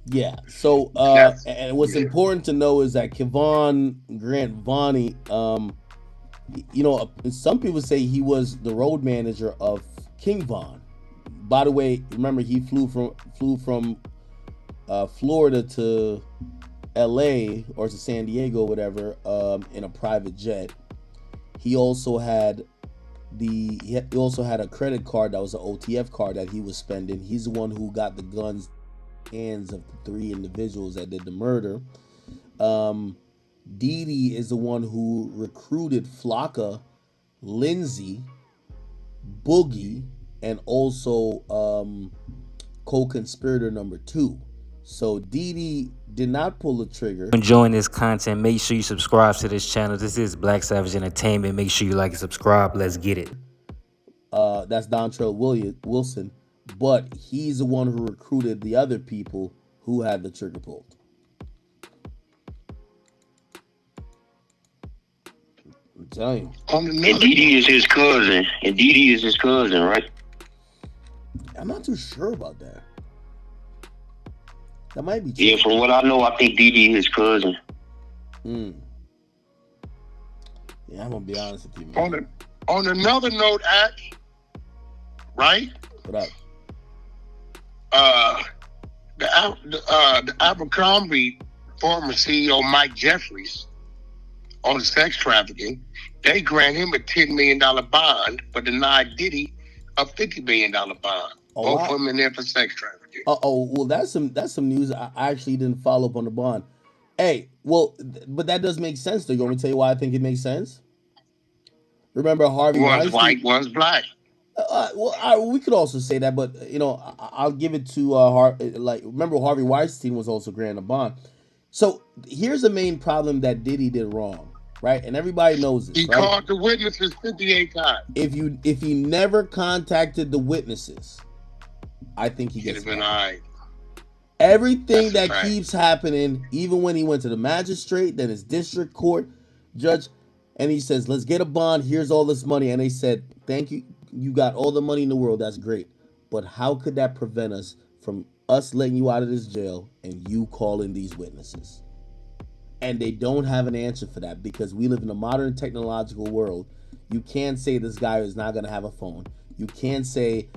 Yeah. So and what's important to know is that Kayvon Grant Vonnie, you know, some people say he was the road manager of King Von. By the way, remember he flew from Florida to LA or to San Diego, whatever, in a private jet. He also had a credit card that was an OTF card that he was spending. He's the one who got the guns in the hands of the 3 individuals that did the murder. Diddy is the one who recruited Flocka, Lindsay, Boogie, and also co-conspirator number 2. So Diddy did not pull the trigger. Enjoying this content, make sure you subscribe to this channel. This is Black Savage Entertainment. Make sure you like and subscribe. Let's get it. That's Dontrell Wilson, but he's the one who recruited the other people who had the trigger pulled. I'm telling you. And Diddy is his cousin. Right? I'm not too sure about that. That might be true. Yeah, from what I know, I think Diddy is his cousin. Yeah, I'm gonna be honest with you, man. On another note, right? What up? The Abercrombie former CEO Mike Jeffries on sex trafficking, they grant him a $10 million bond, but denied Diddy a $50 million bond. Both of them in there for sex trafficking. Well, that's some news. I actually didn't follow up on the bond. Hey, well, but that does make sense though. You want me to tell you why I think it makes sense? Remember Harvey Weinstein? One's white, one's black. We could also say that, but you know, I'll give it to remember Harvey Weinstein was also granted a bond. So here's the main problem that Diddy did wrong, right? And everybody knows this. He called the witnesses 58 times. If he never contacted the witnesses, I think he gets been all right. Everything that keeps happening, even when he went to the magistrate, then his district court judge, and he says, "Let's get a bond. Here's all this money," and they said, "Thank you. You got all the money in the world. That's great. But how could that prevent us from us letting you out of this jail and you calling these witnesses? And they don't have an answer for that because we live in a modern technological world. You can't say this guy is not going to have a phone. You can't say,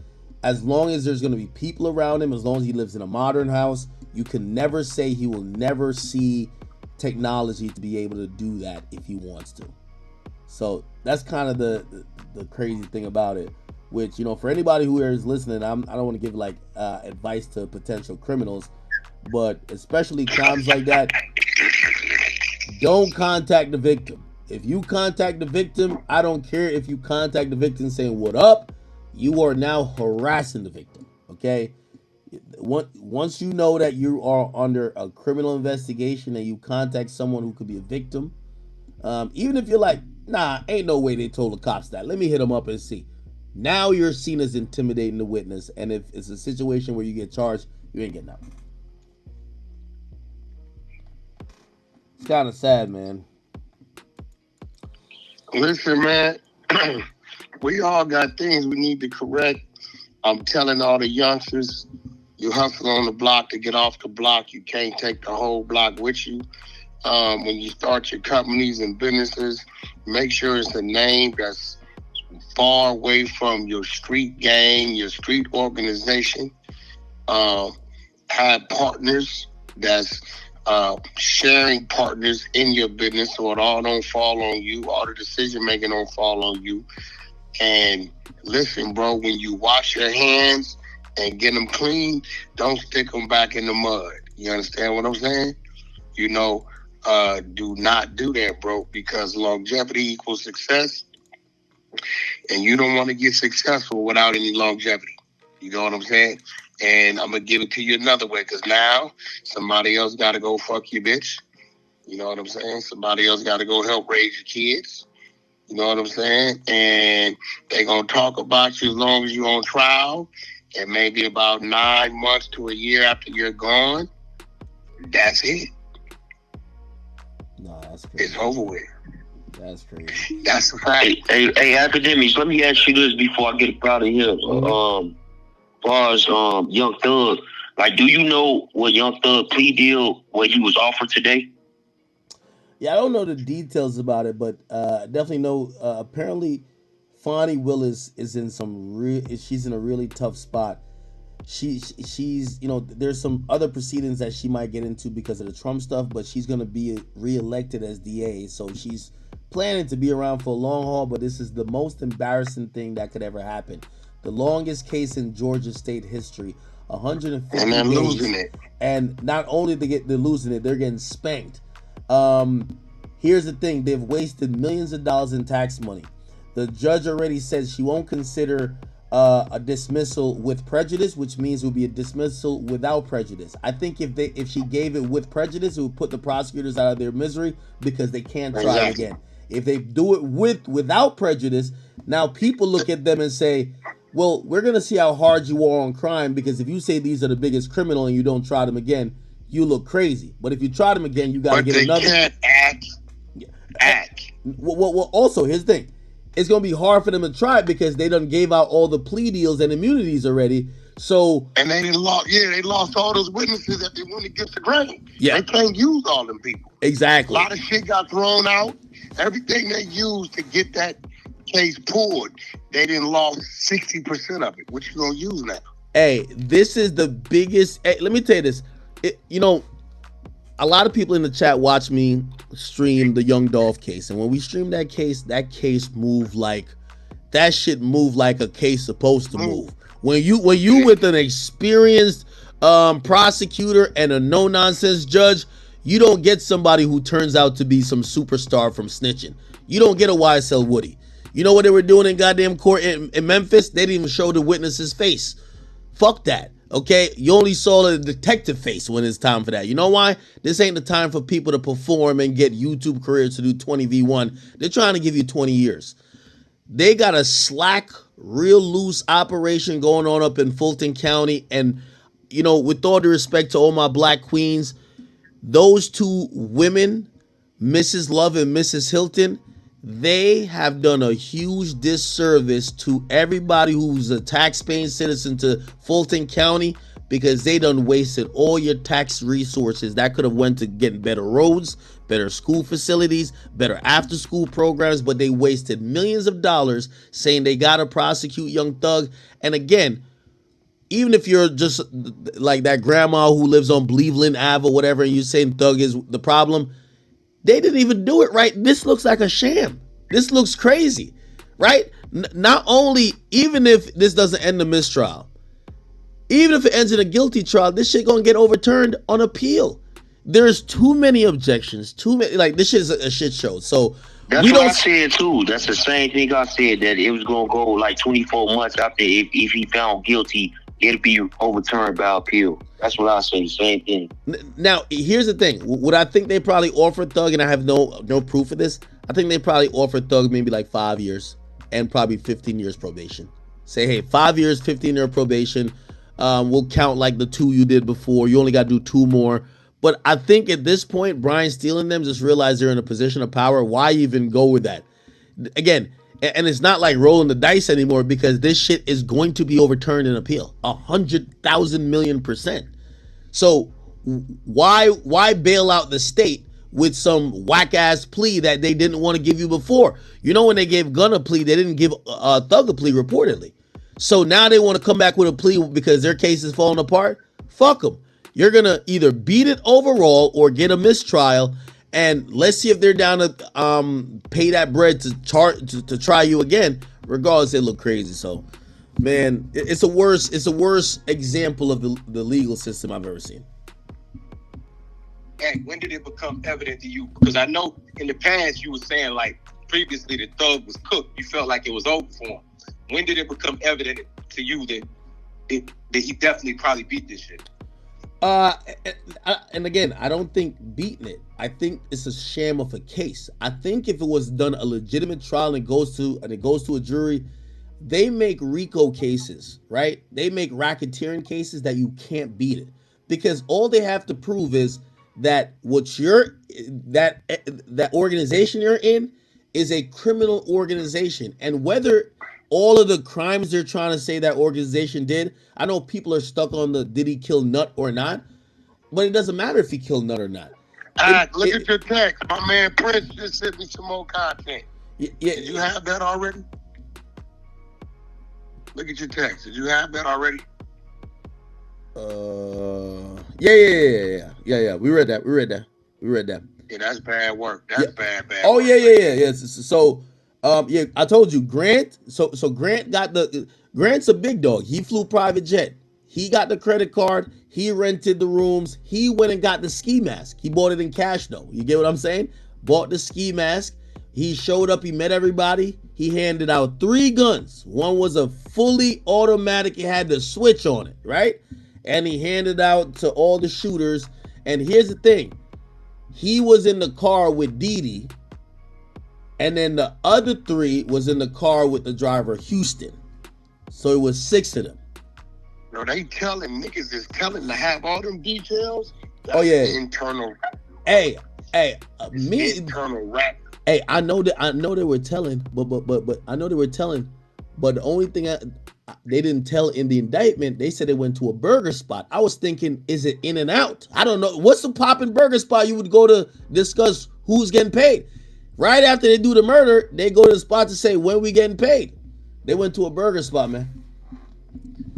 as long as there's going to be people around him, as long as he lives in a modern house, you can never say he will never see technology to be able to do that if he wants to. So that's kind of the crazy thing about it. Which, you know, for anybody who is listening, I don't want to give like advice to potential criminals, but especially crimes like that, don't contact the victim. If you contact the victim, I don't care if you contact the victim saying what up, you are now harassing the victim. Okay? Once you know that you are under a criminal investigation and you contact someone who could be a victim, even if you're like, nah, ain't no way they told the cops that. Let me hit them up and see. Now you're seen as intimidating the witness, and if it's a situation where you get charged, you ain't getting out. It's kind of sad, man. Listen, man, we all got things we need to correct. I'm telling all the youngsters, you hustle on the block to get off the block. You can't take the whole block with you. When you start your companies and businesses, make sure it's a name that's far away from your street gang, your street organization. Have partners that's sharing partners in your business so it all don't fall on you, all the decision making don't fall on you. And listen, bro, when you wash your hands and get them clean, don't stick them back in the mud. You understand what I'm saying? You know, do not do that, bro, because longevity equals success, and you don't want to get successful without any longevity. You know what I'm saying? And I'm going to give it to you another way, because now somebody else got to go fuck your bitch. You know what I'm saying? Somebody else got to go help raise your kids. You know what I'm saying? And they're going to talk about you as long as you're on trial, and maybe about 9 months to a year after you're gone, that's it. No, that's crazy. It's over with. That's crazy. That's a fact. Hey, academics, let me ask you this before I get out of here. As far as Young Thug, like, do you know what Young Thug plea deal, what he was offered today? Yeah, I don't know the details about it, but definitely know. Apparently, Fonnie Willis is in she's in a really tough spot. She's, you know, there's some other proceedings that she might get into because of the Trump stuff, but she's gonna be reelected as DA, so she's planning to be around for a long haul. But this is the most embarrassing thing that could ever happen. The longest case in Georgia state history, 150 and they're days, losing it. And not only they're losing it, they're getting spanked. Here's the thing: they've wasted millions of dollars in tax money. The judge already said she won't consider a dismissal with prejudice, which means it would be a dismissal without prejudice. I think if she gave it with prejudice, it would put the prosecutors out of their misery because they can't try it again. If they do it without prejudice, now people look at them and say, well, we're going to see how hard you are on crime, because if you say these are the biggest criminal and you don't try them again, you look crazy. But if you try them again, you got to get another. But they can't act. Well, also, here's the thing. It's going to be hard for them to try it because they done gave out all the plea deals and immunities already. So, and they lost all those witnesses that they went against the grain. Yeah. They can't use all them people. Exactly. A lot of shit got thrown out. Everything they used to get that case pulled, they didn't lost 60% of it. What you gonna use now? Hey, this is the biggest. Hey, let me tell you this. You know, a lot of people in the chat watch me stream the Young Dolph case, and when we stream that case moved like that shit moved like a case supposed to move. When you with an experienced prosecutor and a no nonsense judge, you don't get somebody who turns out to be some superstar from Snitching. You don't get a YSL Woody. You know what they were doing in goddamn court in Memphis? They didn't even show the witness's face. Fuck that. Okay, you only saw the detective face when it's time for that. You know why? This ain't the time for people to perform and get YouTube careers to do 20v1. They're trying to give you 20 years. They got a slack, real loose operation going on up in Fulton County. And, you know, with all due respect to all my black queens, those two women, Mrs. Love and Mrs. Hilton, they have done a huge disservice to everybody who's a tax-paying citizen to Fulton County, because they done wasted all your tax resources that could have went to getting better roads, better school facilities, better after-school programs, but they wasted millions of dollars saying they gotta prosecute Young Thug. And again, even if you're just like that grandma who lives on Cleveland Ave or whatever, and you're saying Thug is the problem, they didn't even do it right. This looks like a sham. This looks crazy, right? Not only, even if this doesn't end the mistrial, even if it ends in a guilty trial, this shit gonna get overturned on appeal. There's too many objections, too many. Like, this shit is a shit show. So that's what I said too. That's the same thing I said, that it was gonna go like 24 months after, if he found guilty, it'll be overturned by appeal. That's what I say. Same thing. Now, here's the thing. What I think they probably offered Thug, and I have no proof of this, I think they probably offered Thug maybe like 5 years and probably 15 years probation. Say, hey, 5 years, 15-year probation. We'll count like the 2 you did before. You only got to do 2 more. But I think at this point, Brian Steele and them just realize they're in a position of power. Why even go with that? Again, and it's not like rolling the dice anymore, because this shit is going to be overturned in appeal 100,000,000,000%. So why bail out the state with some whack ass plea that they didn't want to give you before? You know, when they gave Gunn a plea, they didn't give Thug a plea reportedly. So now they want to come back with a plea because their case is falling apart. Fuck them. You're gonna either beat it overall or get a mistrial, and let's see if they're down to pay that bread to try you again. Regardless, they look crazy. So, man, it's a worse example of the legal system I've ever seen. Hey, when did it become evident to you? Because I know in the past you were saying, like, previously the Thug was cooked. You felt like it was over for him. When did it become evident to you that he definitely probably beat this shit? And again, I don't think beating it. I think it's a sham of a case. I think if it was done a legitimate trial and it goes to a jury, they make RICO cases, right? They make racketeering cases that you can't beat it, because all they have to prove is that that organization you're in is a criminal organization, and whether all of the crimes they're trying to say that organization did, I know people are stuck on the did he kill Nut or not, but it doesn't matter if he killed Nut or not. Look at your text. My man Prince just sent me some more content. Yeah, did you have that already? Look at your text. Did you have that already? Yeah. We read that. Yeah, that's bad work. That's bad. Oh, work. Yeah. So, I told you, Grant. So Grant Grant's a big dog. He flew private jet. He got the credit card. He rented the rooms. He went and got the ski mask. He bought it in cash though. You get what I'm saying? Bought the ski mask. He showed up. He met everybody. He handed out 3 guns. One was a fully automatic. It had the switch on it, right? And he handed out to all the shooters. And here's the thing. He was in the car with Diddy. And then the other 3 was in the car with the driver, Houston. So it was 6 of them. No, they telling niggas is telling to have all them details. That's internal. Hey, internal rap. Hey, I know they were telling, but the only thing they didn't tell in the indictment, they said they went to a burger spot. I was thinking, is it In and Out? I don't know. What's the poppin' burger spot you would go to discuss who's getting paid? Right after they do the murder, they go to the spot to say, when we getting paid? They went to a burger spot, man.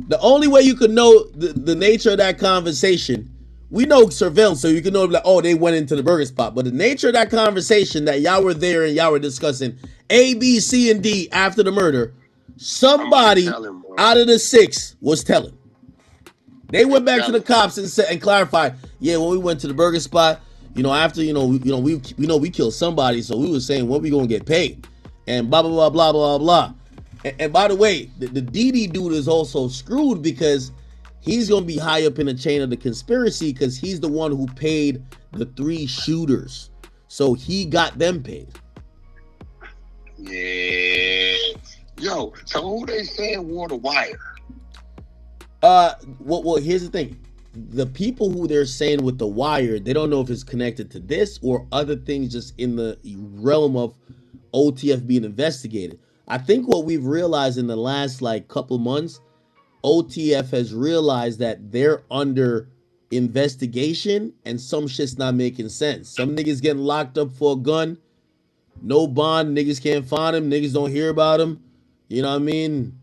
The only way you could know the nature of that conversation, we know surveillance, so you can know, like, oh, they went into the burger spot. But the nature of that conversation, that y'all were there and y'all were discussing A, B, C, and D after the murder, somebody out of the 6 was telling. They went back to the cops and said and clarified, yeah, when we went to the burger spot, after we killed somebody, so we were saying when we gonna get paid, and blah blah blah blah blah blah. And by the way, the Diddy dude is also screwed because he's gonna be high up in the chain of the conspiracy because he's the one who paid the 3 shooters, so he got them paid. Yeah. Yo, so who they saying wore the wire? Well, here's the thing. The people who they're saying with the wire, they don't know if it's connected to this or other things just in the realm of OTF being investigated. I think what we've realized in the last like couple months, OTF has realized that they're under investigation and some shit's not making sense. Some niggas getting locked up for a gun, no bond, niggas can't find him, niggas don't hear about him. You know what I mean?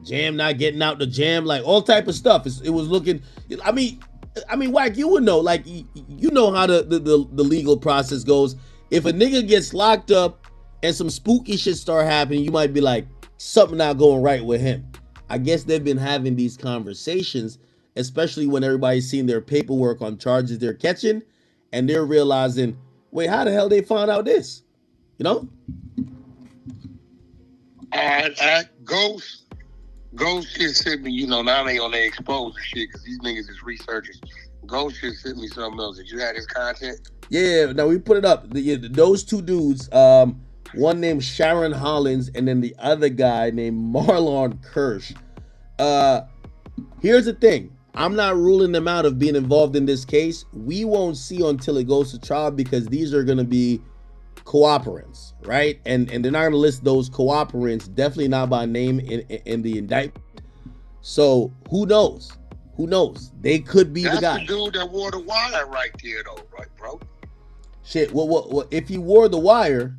Jam not getting out the jam, like all type of stuff. It was looking. I mean, Wack, you would know. Like you know how the legal process goes. If a nigga gets locked up and some spooky shit start happening, you might be like, something not going right with him. I guess they've been having these conversations, especially when everybody's seen their paperwork on charges they're catching, and they're realizing, wait, how the hell they found out this? You know? Ghost just sent me, you know, now they on their exposed shit because these niggas is researchers. Ghost just sent me something else. Did you have this content? Yeah, no, we put it up. Those two dudes, one named Sharon Hollins and then the other guy named Marlon Kirsch. Here's the thing. I'm not ruling them out of being involved in this case. We won't see until it goes to trial because these are going to be cooperants, right? And they're not going to list those cooperants, definitely not by name in the indictment. So who knows? Who knows? They could be the guy. That's the dude that wore the wire right there, though, right, bro? Shit, what if he wore the wire?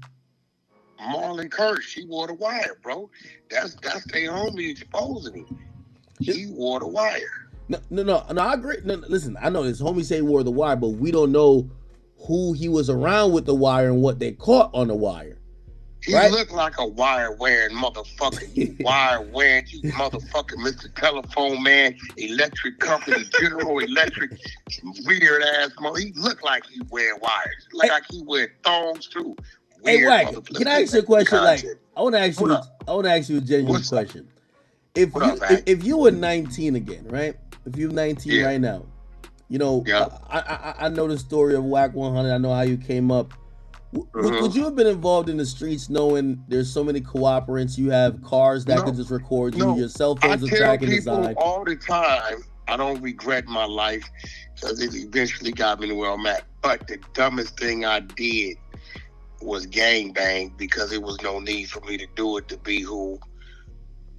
Marlon Kirsch, he wore the wire, bro. That's their homie exposing him. He wore the wire. No, I agree. No, listen, I know his homie say he wore the wire, but we don't know who he was around with the wire and what they caught on the wire. He looked like a wire-wearing motherfucker. You wire-wearing, you motherfucking Mr. Telephone Man, electric company, General Electric, weird-ass mother. He looked like he wear wires. He looked like he wear thongs, too. Hey, Wack, can I ask you a question? Like, I want to ask you a genuine question. If you were 19 again, right? If you're 19 right now, you know, I know the story of Wack 100. I know how you came up. Would you have been involved in the streets knowing there's so many cooperants? You have cars that could just record you. Your cell phones are tracking design. All the time, I don't regret my life because it eventually got me to where I'm at. But the dumbest thing I did was gangbang because there was no need for me to do it to be who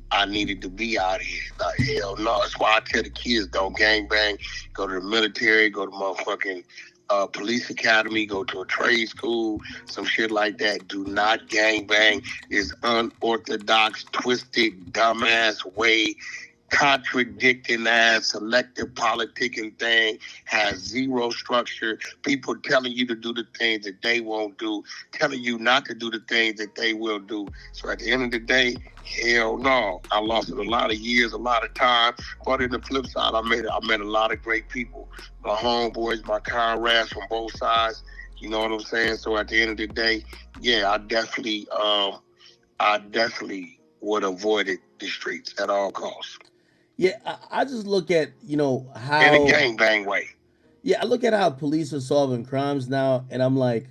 I needed to be out here. Like, hell no. That's why I tell the kids, don't gangbang. Go to the military, go to motherfucking police academy, go to a trade school, some shit like that. Do not gangbang. It's unorthodox, twisted, dumbass way, contradicting ass, selective politicking thing, has zero structure. People telling you to do the things that they won't do, telling you not to do the things that they will do. So at the end of the day, hell no. I lost a lot of years, a lot of time. But in the flip side, I met a lot of great people. My homeboys, my comrades from both sides. You know what I'm saying? So at the end of the day, yeah, I definitely would avoid the streets at all costs. Yeah, I just look at, you know, how in a gangbang way. Yeah, I look at how police are solving crimes now, and I'm like,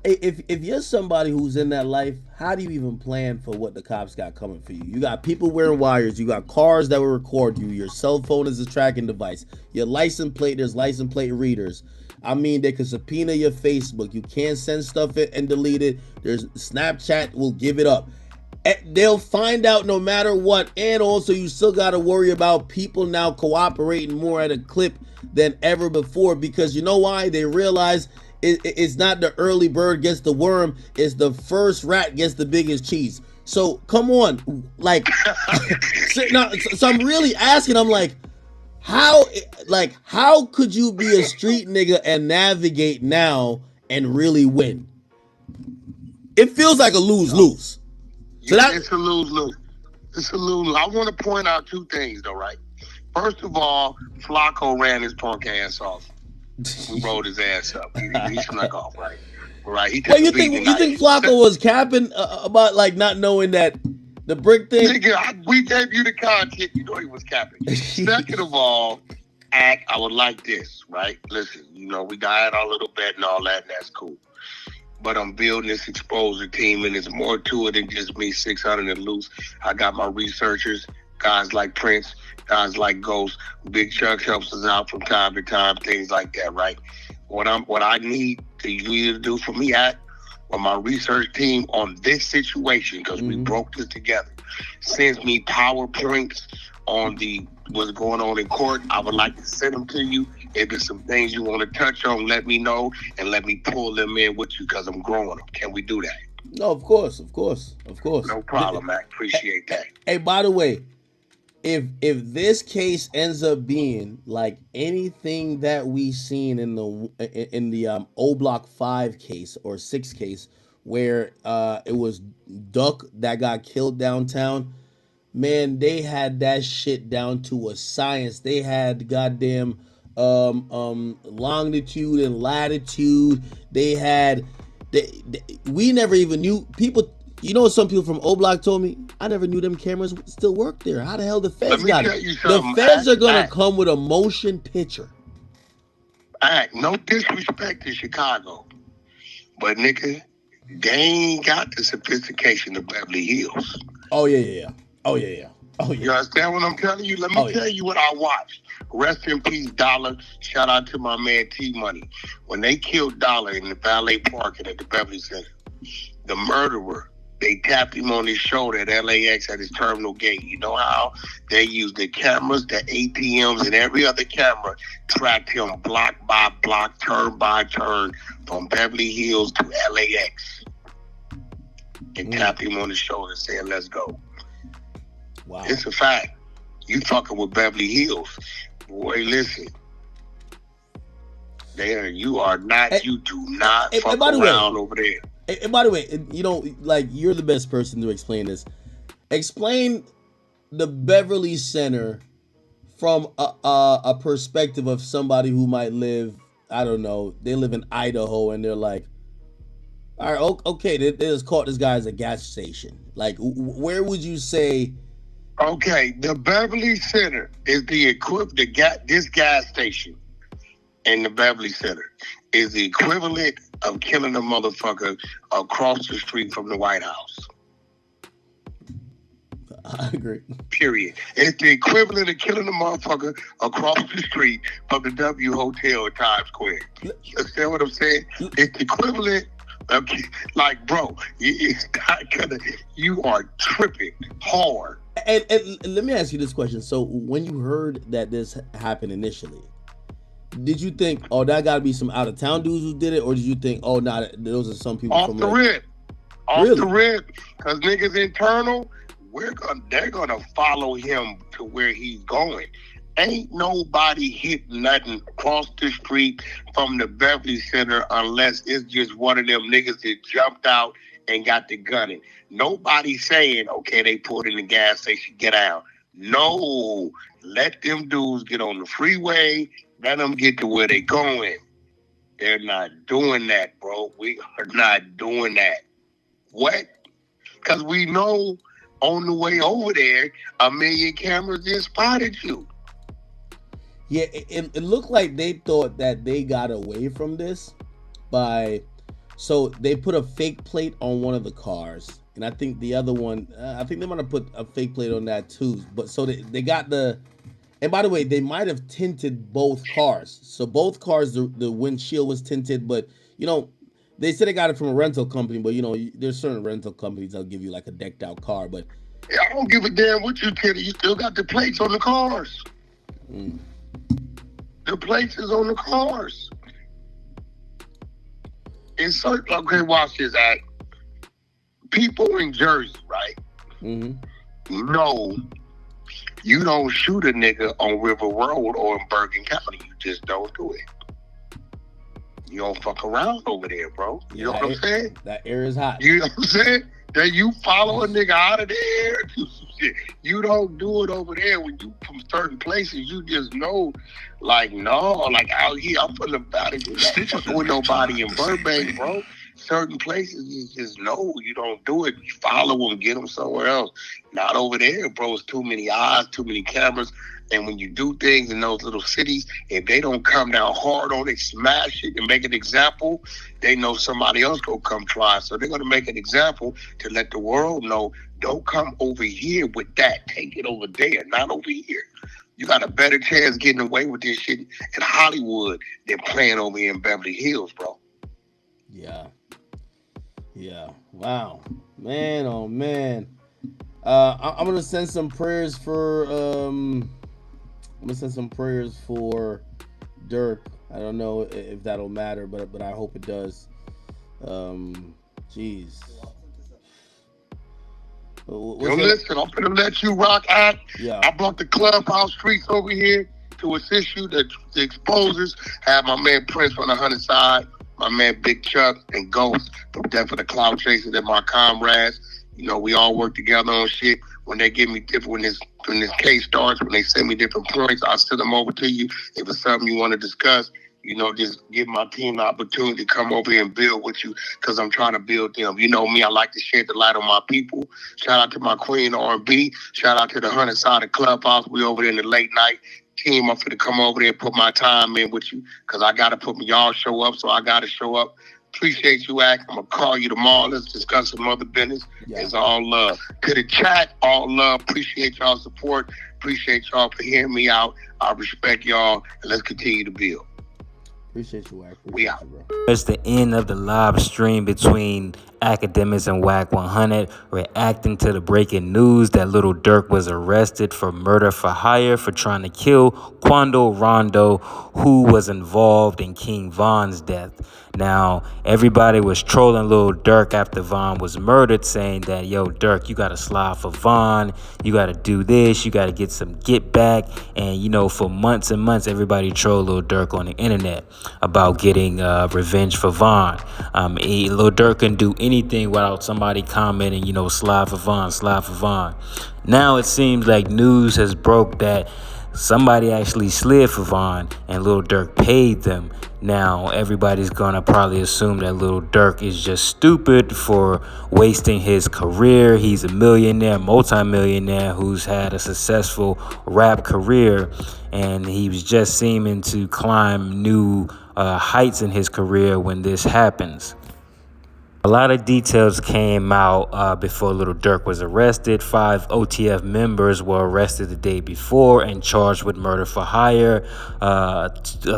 if you're somebody who's in that life, how do you even plan for what the cops got coming for you? You got people wearing wires, you got cars that will record you, your cell phone is a tracking device, your license plate, there's license plate readers. I mean, they can subpoena your Facebook. You can't send stuff and delete it. There's Snapchat will give it up. They'll find out no matter what. And also you still got to worry about people now cooperating more at a clip than ever before, because you know why? They realize it's not the early bird gets the worm, it's the first rat gets the biggest cheese. So come on, like, so I'm really asking, I'm like, how could you be a street nigga and navigate now and really win? It feels like a lose-lose. So it's a lose-lose. It's a lose. I want to point out two things, though, right? First of all, Flacco ran his punk ass off. He rolled his ass up. He snuck off, right? Right. He you think Flacco was capping about like not knowing that the Bricc thing? Nigga, we gave you the content. You know he was capping. Second of all, I would like this, right? Listen, you know, we got our little bet and all that, and that's cool. But I'm building this exposure team, and there's more to it than just me 600 and loose. I got my researchers, guys like Prince, guys like Ghost. Big Chuck helps us out from time to time, things like that, right? What I need you to do for me, when my research team on this situation, because we broke this together, sends me PowerPoints on what's going on in court, I would like to send them to you. If there's some things you want to touch on, let me know, and let me pull them in with you, because I'm growing them. Can we do that? No, of course. No problem, Mac. Appreciate that. Hey, by the way, if this case ends up being like anything that we seen in the O Block 5 case or 6 case, where it was Duck that got killed downtown, man, they had that shit down to a science. They had goddamn longitude and latitude. They had we never even knew people. You know what some people from O Block told me? I never knew them cameras still work there. How the hell the feds got it? The feds are gonna come with a motion picture. No disrespect to Chicago, but nigga, they ain't got the sophistication of Beverly Hills. Oh yeah. You understand what I'm telling you? Let me tell you what I watched. Rest in peace, Dollar. Shout out to my man T Money. When they killed Dollar in the valet parking at the Beverly Center, the murderer, they tapped him on his shoulder at LAX at his terminal gate. You know how they used the cameras, the ATMs, and every other camera tracked him block by block, turn by turn, from Beverly Hills to LAX, and tapped him on the shoulder saying, "Let's go." Wow. It's a fact. You fucking with Beverly Hills. Boy, listen. You do not fuck around over there. And by the way, you know, like, you're the best person to explain this. Explain the Beverly Center from a perspective of somebody who might live, I don't know, they live in Idaho and they're like, all right, okay, they just caught this guy as a gas station. Like, where would you say? Okay, the Beverly Center is the equivalent. This gas station in the Beverly Center is the equivalent of killing a motherfucker across the street from the White House. I agree. Period. It's the equivalent of killing a motherfucker across the street from the W Hotel at Times Square. You understand what I'm saying? It's the equivalent of, like, bro, it's not gonna, you are tripping hard. And let me ask you this question. So when you heard that this happened initially, did you think, oh, that got to be some out-of-town dudes who did it? Or did you think, oh, nah, those are some people from the rip. Off the rip. Because niggas internal, they're going to follow him to where he's going. Ain't nobody hit nothing across the street from the Beverly Center unless it's just one of them niggas that jumped out and got the gunning. Nobody saying, okay, they pulled in the gas station, get out. No, let them dudes get on the freeway. Let them get to where they going. They're not doing that, bro. We are not doing that. What? Because we know on the way over there, 1 million cameras just spotted you. Yeah, it looked like they thought that they got away from this so they put a fake plate on one of the cars. And I think the other one, I think they might have put a fake plate on that too. But so they got and by the way, they might have tinted both cars. So both cars, the windshield was tinted, but, you know, they said they got it from a rental company, but, you know, there's certain rental companies that'll give you like a decked out car, but. Yeah, I don't give a damn what you tinted. You still got the plates on the cars. The plates is on the cars. It's certain, okay, watch this, act. People in Jersey, right? No. You don't shoot a nigga on River Road or in Bergen County. You just don't do it. You don't fuck around over there, bro. You know what I'm saying? That air is hot. You know what I'm saying? That you follow a nigga out of there. You don't do it over there. When you from certain places, you just know, like, no, like out here, I'm from the valley. I'm fucking with nobody in Burbank, bro. Certain places, you just know you don't do it. You follow them, get them somewhere else. Not over there, bro. It's too many eyes, too many cameras. And when you do things in those little cities, if they don't come down hard on it, smash it, and make an example, they know somebody else gonna come try. So they're gonna make an example to let the world know, don't come over here with that. Take it over there, not over here. You got a better chance getting away with this shit in Hollywood than playing over here in Beverly Hills, bro. Yeah. Yeah. Wow. Man, oh man. I'm gonna send some prayers for I'm gonna send some prayers for Durk. I don't know if that'll matter, but I hope it does. Jeez. Yo, listen, I'm gonna let you rock act. Yeah. I brought the Clubhouse streets over here to assist you, the exposers. Have my man Prince on the 100 side, my man Big Chuck and Ghost from Death for the Cloud Chasers and my comrades. You know, we all work together on shit. When they give me different, when this case starts, when they send me different points, I'll send them over to you. If it's something you want to discuss, you know, just give my team the opportunity to come over here and build with you, because I'm trying to build them. You know me, I like to shed the light on my people. Shout out to my queen R&B. Shout out to the 100 side of Clubhouse. We over there in the late night team. I'm finna come over there and put my time in with you, because I got to put me, y'all show up, so I got to show up. Appreciate you, Wack. I'm going to call you tomorrow. Let's discuss some other business. Yeah. It's all love. To the chat, all love. Appreciate y'all's support. Appreciate y'all for hearing me out. I respect y'all, and let's continue to build. Appreciate you, Wack. We out. Bro. It's the end of the live stream between Academics and Wack 100, reacting to the breaking news that Lil Durk was arrested for murder for hire for trying to kill Quando Rando, who was involved in King Von's death. Now, everybody was trolling Lil Durk after Von was murdered, saying that, yo, Durk, you got to slide for Von. You got to do this. You got to get some get back. And, you know, for months and months, everybody trolled Lil Durk on the internet about getting revenge for Von. Lil Durk couldn't do anything without somebody commenting, you know, slide for Von, slide for Von. Now it seems like news has broke that somebody actually slid for Von and Lil Durk paid them. Now everybody's gonna probably assume that Lil Durk is just stupid for wasting his career. He's a millionaire, multi-millionaire who's had a successful rap career, and he was just seeming to climb new heights in his career when this happens. A lot of details came out before Lil Durk was arrested. 5 OTF members were arrested the day before and charged with murder for hire. A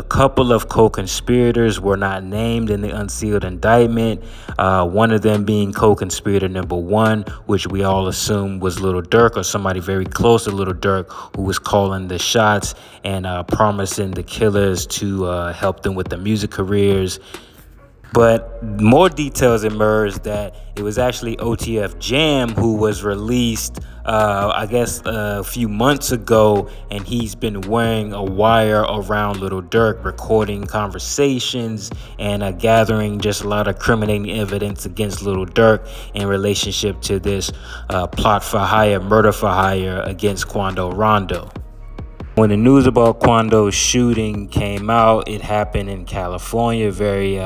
couple of co-conspirators were not named in the unsealed indictment. One of them being co-conspirator number 1, which we all assume was Lil Durk or somebody very close to Lil Durk, who was calling the shots and promising the killers to help them with their music careers. But more details emerged that it was actually OTF Jam who was released, I guess, a few months ago, and he's been wearing a wire around Lil Durk, recording conversations and gathering just a lot of incriminating evidence against Lil Durk in relationship to this plot for hire, murder for hire against Quando Rando. When the news about Quando's shooting came out, it happened in California, very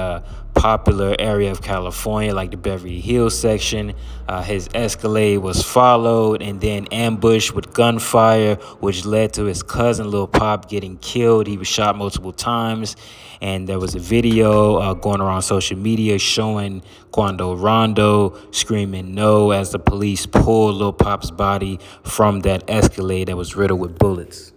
popular area of California, like the Beverly Hills section. His Escalade was followed and then ambushed with gunfire, which led to his cousin Lil Pop getting killed. He was shot multiple times, and there was a video going around social media showing Quando Rando screaming no as the police pulled Lil Pop's body from that Escalade that was riddled with bullets.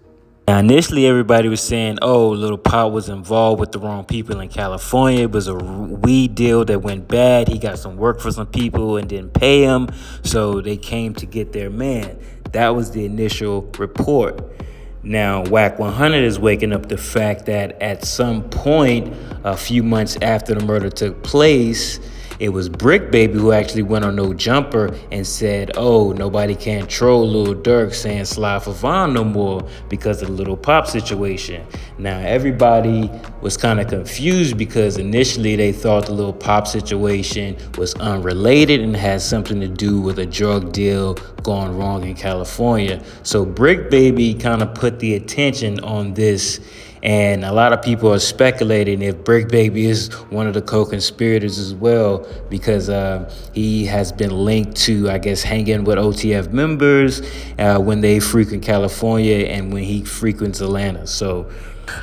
Now, initially, everybody was saying, oh, Lil Pop was involved with the wrong people in California. It was a weed deal that went bad. He got some work for some people and didn't pay him, so they came to get their man. That was the initial report. Now, Wack 100 is waking up the fact that at some point, a few months after the murder took place, it was Bricc Baby who actually went on No Jumper and said, oh, nobody can troll Lil Durk saying slide for Von no more because of the Lil Pop situation. Now, everybody was kind of confused because initially they thought the Lil Pop situation was unrelated and had something to do with a drug deal gone wrong in California. So Bricc Baby kind of put the attention on this, and a lot of people are speculating if Bricc Baby is one of the co-conspirators as well, because he has been linked to, I guess, hanging with OTF members when they frequent California and when he frequents Atlanta. So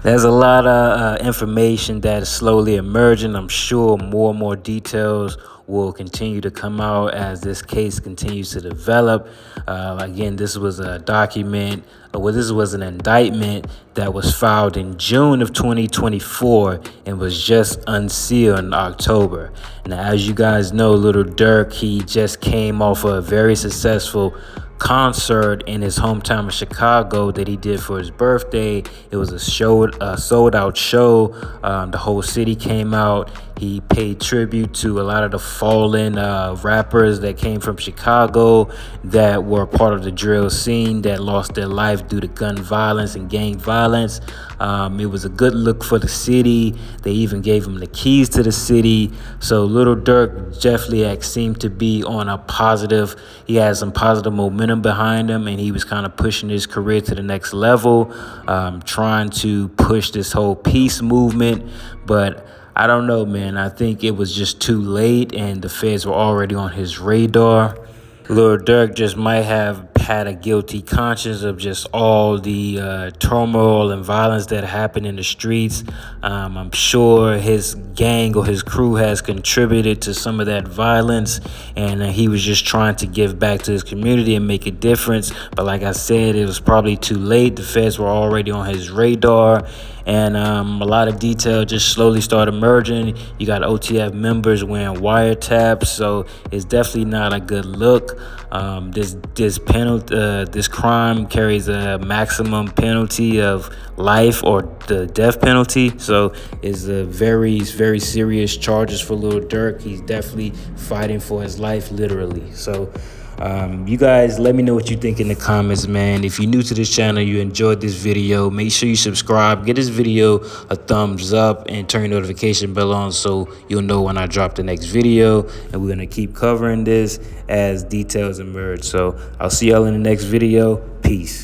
there's a lot of information that is slowly emerging. I'm sure more and more details will continue to come out as this case continues to develop. Again, this was a document, this was an indictment that was filed in June of 2024 and was just unsealed in October. Now, as you guys know, Lil Durk, he just came off a very successful concert in his hometown of Chicago that he did for his birthday. It was a sold out show. The whole city came out. He paid tribute to a lot of the fallen rappers that came from Chicago that were part of the drill scene that lost their life due to gun violence and gang violence. It was a good look for the city. They even gave him the keys to the city. So Lil Durk definitely seemed to be on a positive. He had some positive momentum behind him, and he was kind of pushing his career to the next level, trying to push this whole peace movement. But I don't know, man. I think it was just too late, and the feds were already on his radar. Lil Durk just might have had a guilty conscience of just all the turmoil and violence that happened in the streets. I'm sure his gang or his crew has contributed to some of that violence, and he was just trying to give back to his community and make a difference. But like I said, it was probably too late. The feds were already on his radar, and a lot of detail just slowly started emerging. You got OTF members wearing wiretaps, so it's definitely not a good look. This crime carries a maximum penalty of life or the death penalty, so it's a very serious charges for Lil Durk. He's definitely fighting for his life, literally. So you guys, let me know what you think in the comments, man. If you're new to this channel, you enjoyed this video, make sure you subscribe, get this video a thumbs up, and turn your notification bell on so you'll know when I drop the next video. And we're gonna keep covering this as details emerge. So I'll see y'all in the next video. Peace.